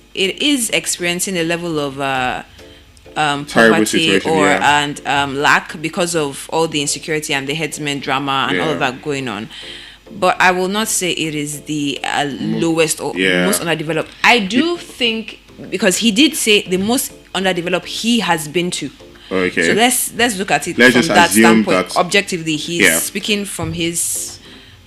experiencing a level of poverty situation, or yeah. and lack because of all the insecurity and the headsmen drama and all of that going on. But I will not say it is the lowest or most underdeveloped. I do think, because he did say the most underdeveloped he has been to. Okay. So let's look at it Let's from just that assume standpoint. that Objectively, he's speaking from his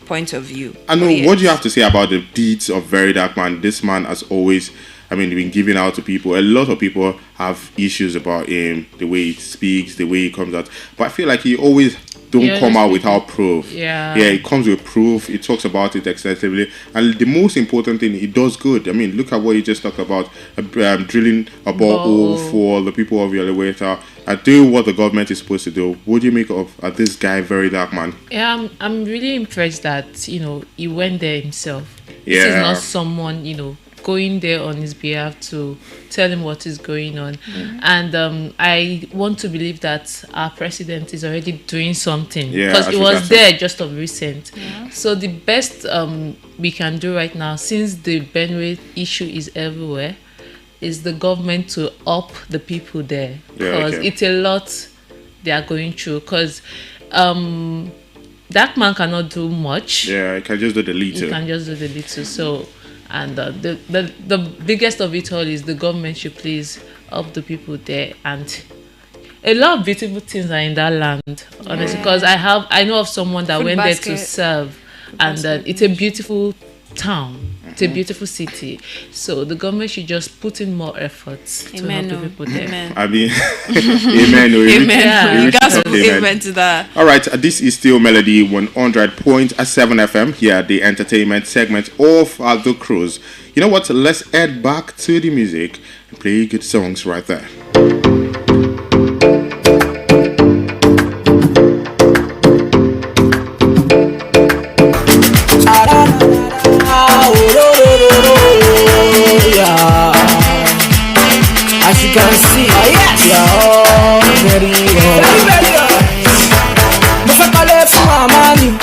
point of view. I know. What do you have to say about the deeds of Very Dark Man? This man has always, been giving out to people. A lot of people have issues about him, the way he speaks, the way he comes out. But I feel like he always don't come out without proof. Yeah, he comes with proof. He talks about it extensively, and the most important thing, he does good. Look at what he just talked about: drilling a borehole for the people of Yelaweta and doing what the government is supposed to do. What do you make of this guy, Very Dark Man? Yeah, I'm really impressed that he went there himself. Yeah. This is not someone going there on his behalf to tell him what is going on. And I want to believe that our president is already doing something, because it was there just of recent. So the best we can do right now, since the Benue issue is everywhere, is the government to up the people there, because it's a lot they are going through. Because that man cannot do much. He can just do the little. He can just do the little. So, and the biggest of it all is the government should please up the people there. And a lot of beautiful things are in that land, honestly. Because I know of someone that went there to serve, and it's a beautiful town. It's a beautiful city. So the government should just put in more efforts to help the people there. Amen. Amen. You guys will amen to that. All right, this is still Melody 100.7 FM here, the entertainment segment of The Cruise. You know what? Let's head back to the music and play good songs right there. As you can see, we are all very young. Mo fẹ́ kọ́lé fún màmá mi, mo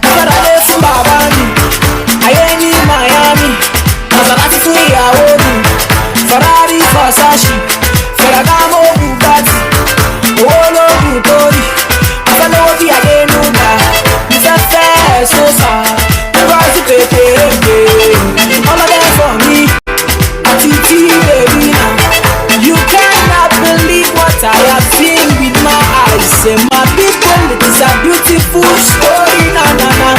fẹ́ ralé fún bàbá mi. Ayé ní Miami, Maserati fún ìyàwó mi. Ferrari, Versace, Ferragamo, Bugatti. Owó lóògùn torí, mo fẹ́ lówó bí Adénúgà. Mo fẹ́ fẹ́ sọ́sà, mo bá sí pépé. All of them for me, àti tí bèbí náà. You cannot believe what I have seen with my eyes. Say my people, it is a beautiful story, na na na.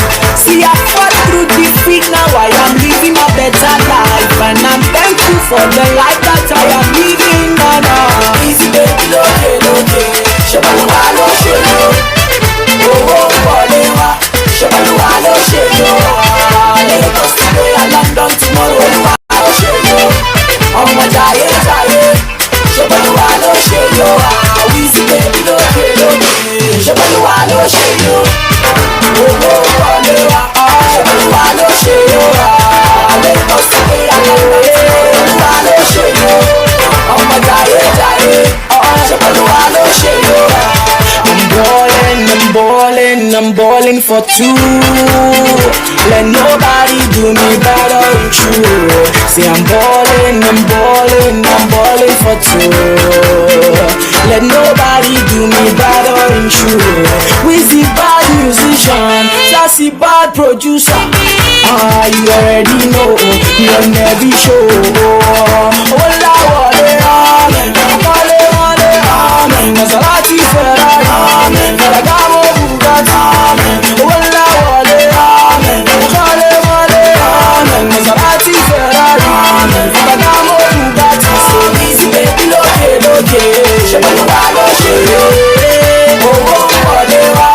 See I fought through defeat, now I am living a better life, and I'm thankful for the life that I am living, na na. Easy baby, lókè, ṣèbálùwà ló ṣe lò. Owó wọlé wá, ṣèbálùwà ló ṣe lò. Lagos today and London tomorrow, olúwa ló ṣe lò. Ọmọ jayé jayé. Ṣèbálùwà ló ṣe yó, Wizzy baby lókè. Ṣèbálùwà ló ṣe yó, owó wọlé wá. Ṣèbálùwà ló ṣe yó, Lagos today and London. Olúwa ló ṣe yó, ọmọ jayé jayé. Ṣèbálùwà ló ṣe yó. I'm balling for two. Let nobody do me better than you. Say I'm balling for two. Let nobody do me better than you. Wizzy bad musician, Sassy bad producer. You already know, you on every show. Hola, amen. Maserati, Ferrari, Ferragamo, Bugatti. Hola, amen. Maserati, Ferrari, Ferragamo, Bugatti. So easy, baby, lókè. Ṣèbálùwà ló ṣe yó. Owó wọlé wá.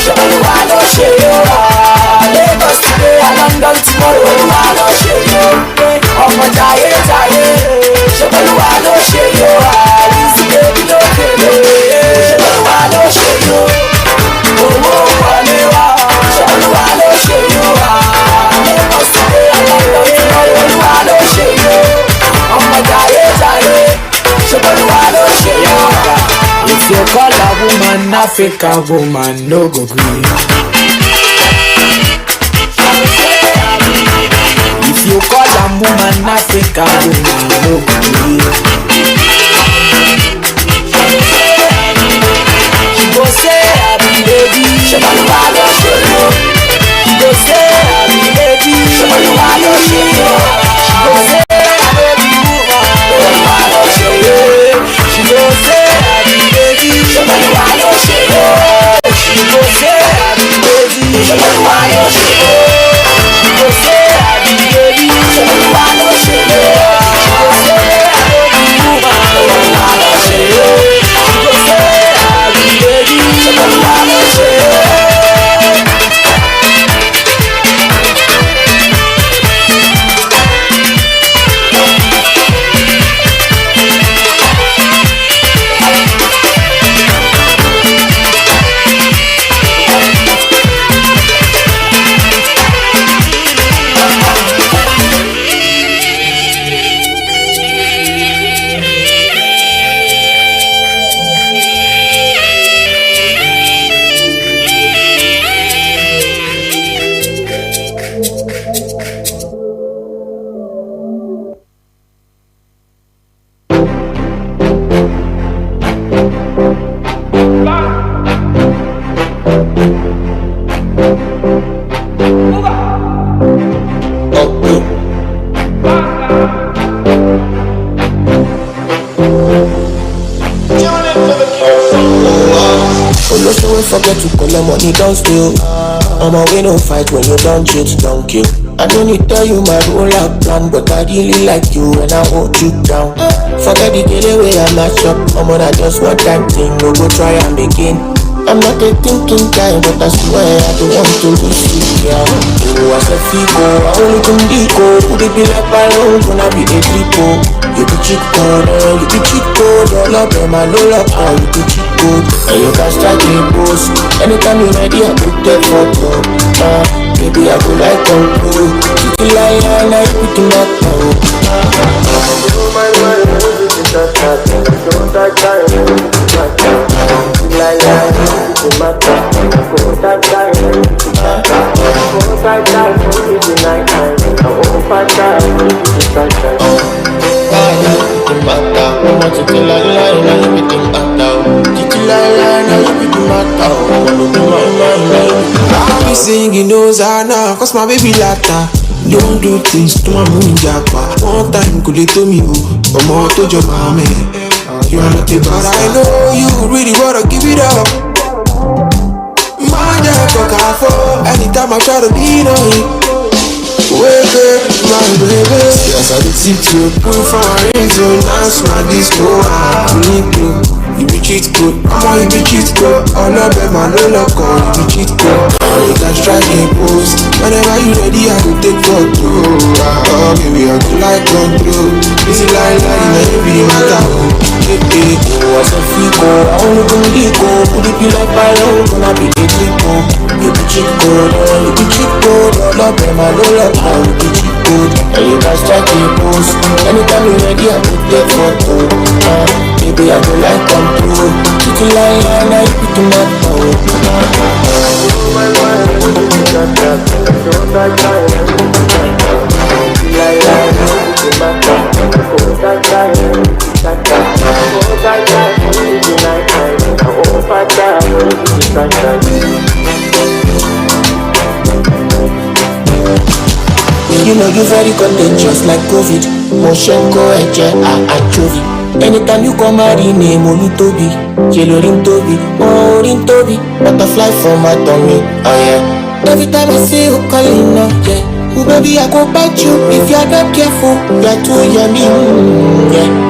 Ṣèbálùwà ló ṣe yó. Lagos today and London tomorrow. Olúwa ló ṣe yó. Ọmọ jayé jayé. Ṣèbálùwà ló ṣe yó. Wizzy baby lókè. Ṣèbálùwà ló ṣe yó. Owó wọlé wá. Ṣèbálùwà ló ṣe yó. Lagos today and London tomorrow. Olúwa ló ṣe yó. Ọmọ jayé jayé. Ṣèbálùwà ló ṣe yó. If you call a woman African woman, no go green. If you call a woman African woman, no go green. don't forget to call them money, don't steal. I'm a way no fight when you don't cheat, don't kill. I don't need tell you my whole life plan, but I really like you and I hold you down. Forget the daily way I match up. I'm on a just one time thing, no go try and begin. I'm not a thinking guy, but I swear I don't want to lose you, yeah. You as a fico, I only can be cold. Would it be like Byron, gonna be a triple? You be cheat code, you be cheat code. All of them, I know love, you be cheat code. And you can strike a post. Anytime you're ready, I put that photo. Baby, I go like come through. City lion, I put in that toe. I'll be singing Hosanna, cause my baby lata. Don't do things to my moon japa. One time could they tell me who? But more to your mama. You are not a but I know you really wanna give it up. My dad for careful. Anytime I try to lean on you. Wake up, my baby. Yes, I did tip to pull from my ring zone. Dance my disco, you be cheat code, you be cheat code. All of them, I know lock on, you be cheat code. You can strike a post. Whenever you ready, I go take photo. Oh, baby, I go like control. This is like, maybe you matter. Was a fico, I only go lico. Would it be like Byron, gonna be a triple? You be cheat code, you be cheat code. All of them, I know lock on, you be cheat code. And you can strike a post. Anytime you ready, I go take photo. Baby, I go like control. City lion, I put in that toe. You know you very contagious like COVID. Motion go anchovy. Anytime you come out in name Olutobi, Jelorin Tobi, Orin Tobi, butterfly from my tummy, oh yeah. Every time I see you calling up, yeah. Oh baby, I go bite you if you're not careful. You're too yummy, yeah.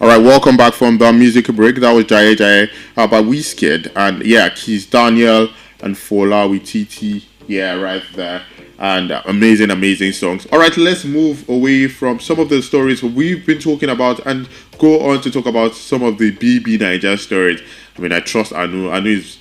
Alright, welcome back from the music break. That was Jaye Jaye by Wizkid. And yeah, Keys Daniel and Fola with TT. Yeah, right there. And amazing songs. Alright, let's move away from some of the stories we've been talking about and go on to talk about some of the BB Niger stories. I mean, I trust Anu is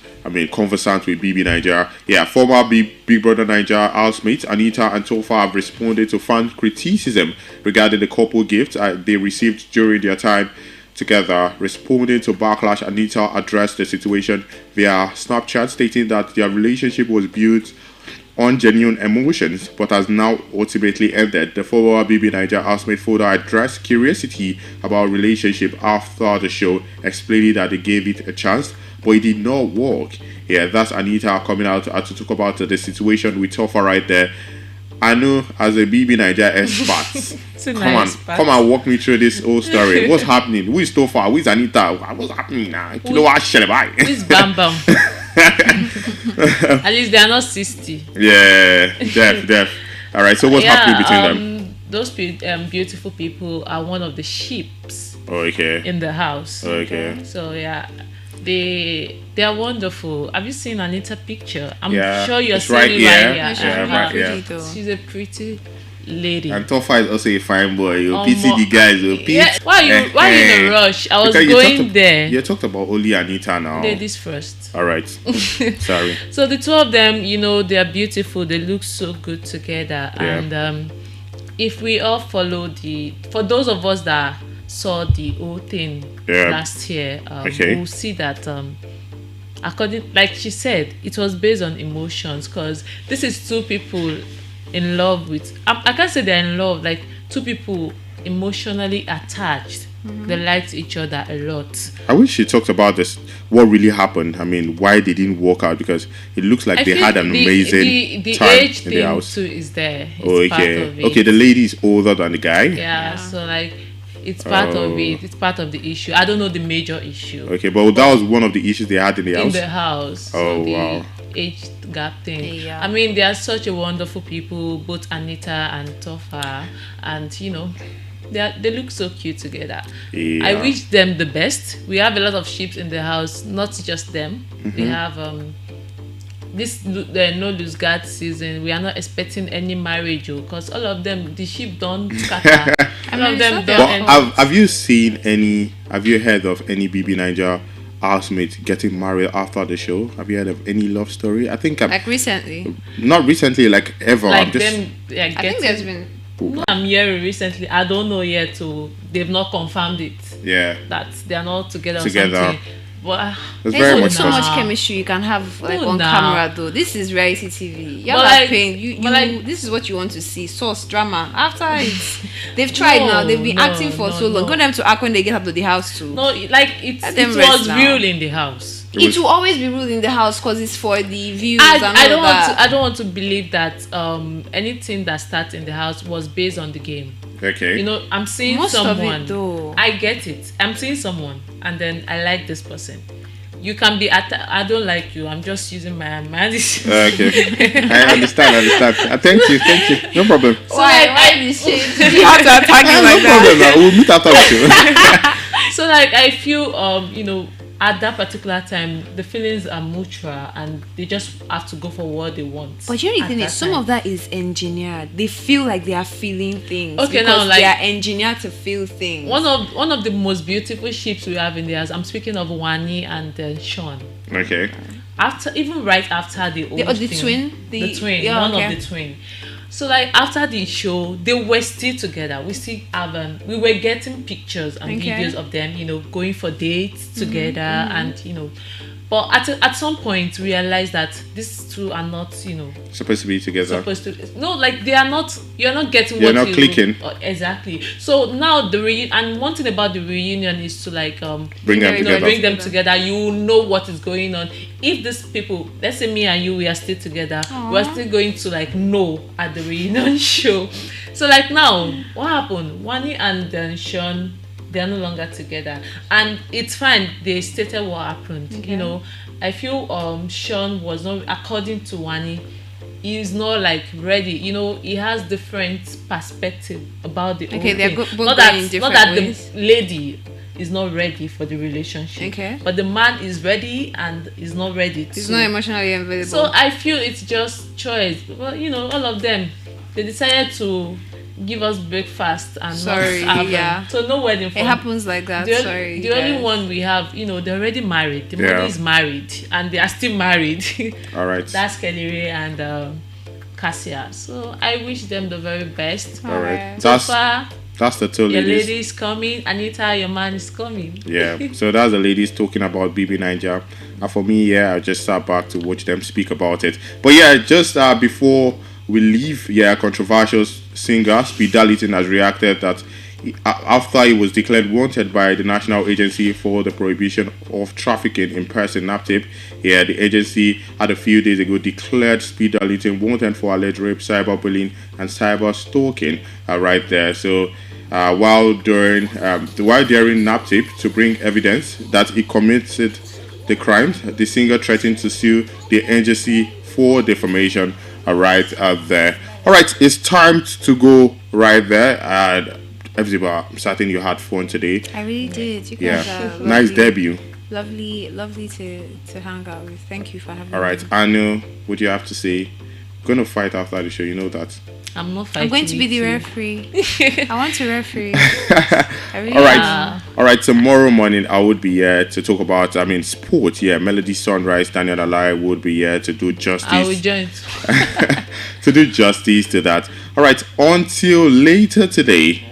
conversant with BB Niger. Yeah, former Big Brother Niger housemates Anita and Tofa have responded to fan criticism regarding the couple gifts they received during their time together. Responding to backlash, Anita addressed the situation via Snapchat, stating that their relationship was built on genuine emotions but has now ultimately ended. The former BB Niger housemate Foda addressed curiosity about relationship after the show, explaining that they gave it a chance but it did not work. Yeah, that's Anita coming out to talk about the situation with Tofa right there. I know as a BB Niger expert. Come on, walk me through this whole story. What's happening? Who is Tofa? Who is Anita? What's happening now? Who is Bam Bam? At least they are not 60. Yeah, def. All right. So what's happening between them? Those beautiful people are one of the sheeps. Okay. In the house. Okay. So yeah. They are wonderful. Have you seen Anita picture? I'm sure you're seeing right it right here. She's a pretty lady. And Tofa is also a fine boy. You pity the guys. Yeah. Why are you in a rush? I was going there. You talked about only Anita now. Ladies first. All right. Sorry. So the two of them, they are beautiful. They look so good together. Yeah. And if we all follow for those of us that saw the whole thing last year, we'll see that according, like she said, it was based on emotions, because this is two people in love with, I can't say they're in love, like two people emotionally attached They liked each other a lot. I wish she talked about this. What really happened? I mean, why they didn't work out? Because it looks like they had an amazing the time age in the thing house. too is there. It's Okay. part of it. Okay, the lady is older than the guy. Yeah, so like it's part of it. It's part of the issue. I don't know the major issue. Okay, but that was one of the issues they had in the house. In the house. Oh, the wow. Age gap thing. Yeah. I mean, they are such a wonderful people, both Anita and Tofa, and they look so cute together. Yeah. I wish them the best. We have a lot of sheep in the house, not just them. We have this no lose guard season. We are not expecting any marriage, because all of them, the sheep don't scatter. All of them don't. But have you seen any? Have you heard of any BB Niger housemate getting married after the show? Have you heard of any love story? I think Like recently. not recently, like ever. Like I'm just, them, I think there's been. No, I'm hearing recently. I don't know yet. They've not confirmed it. Yeah. That they are not together. Or Together. something. But There's very much so much chemistry you can have like No, on nah. camera though. This is reality TV. You're But not like- paying. You but like- this is what you want to see. Source drama. After it's they've tried No, now. They've been no, acting for no, so long. no. Go them to act when they get up to the house too. no, like it Let them was rest now. real in the house. It will always be ruled in the house because it's for the views and all I don't want that. to. I don't want to believe that anything that starts in the house was based on the game. Okay. I'm seeing Most of it, someone. though. I get it. I'm seeing someone, and then I like this person. You can be. I don't like you. I'm just using my imagination. Okay. I understand. Thank you. No problem. Why this shit? You have to attack me like No problem. that. We'll meet after the show. So like I feel at that particular time the feelings are mutual and they just have to go for what they want. But you know the at thing that is, some time. of that is engineered. They feel like they are feeling things. Okay, because now, like- they are engineered to feel things. one of the most beautiful ships we have in the house. I'm speaking of Wani and Sean. Okay. Right after the old the thing, twin? the twin, yeah, one okay. of the twin. So like after the show, they were still together. We still have we were getting pictures and Okay. videos of them, going for dates together, and but at some point realized that these two are not, Supposed to be together. supposed to. No, like they are not. You're not getting. You're what not clicking. Exactly. So now the and one thing about the reunion is to like Bring them together. Bring them together. You will know what is going on. If these people, let's say me and you, we are still together, we are still going to like know at the reunion show. So like now, what happened? Wani and Sean, they are no longer together, and it's fine. They stated what happened. Okay. I feel Sean was not, according to Wani, he's not like ready. He has different perspective about the whole Okay, they're thing. both not going that in different not that ways. the lady is not ready for the relationship. Okay. But the man is ready and is not ready. It's not emotionally available. So I feel it's just choice. Well, all of them, they decided to give us breakfast and Sorry, not have yeah. So no wedding. It happens like that. Sorry, The you only guys. one we have, they're already married. The Yeah. mother is married and they are still married. All right. That's Kelly Ray and Cassia. So I wish them the very best. All right. So far, That's the two your ladies. lady is coming. Anita, your man is coming. Yeah. So that's the ladies talking about BB Niger. And for me, I just sat back to watch them speak about it. But just before we leave, controversial singer Speed Darlington has reacted that after he was declared wanted by the National Agency for the Prohibition of Trafficking in Person, NAPTIP, the agency had a few days ago declared Speed Darlington wanted for alleged rape, cyberbullying, and cyber stalking. Right there. So while daring NAPTIP to bring evidence that he committed the crimes, the singer threatened to sue the agency for defamation. Right there. All right, it's time to go right there. Evziba, I'm certain you had fun today. I really did. You guys are lovely. Nice debut. Lovely to hang out with. Thank you for having me. All right, Anu, what do you have to say? Gonna fight after the show, you know that. I'm not I'm fighting. going to be the with referee. I want to referee. I really All am. right. Tomorrow morning I would be here to talk about, sport. Melody Sunrise, Daniel Alai would be here to do justice. I will join. To do justice to that. All right, until later today.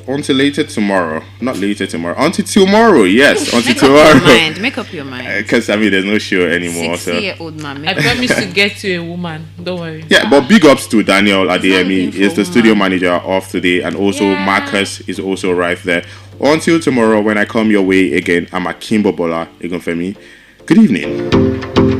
Until later tomorrow. Not later tomorrow. Until tomorrow, yes. Until tomorrow. Make up your mind. Because there's no show anymore. 60-year-old man. I promise to get you a woman. Don't worry. Yeah, but big ups to Daniel Adeyemi. He's the studio manager of today, and also Marcus is also right there. Until tomorrow when I come your way again, I'm Akimbo Bola Egonfemi. Good evening.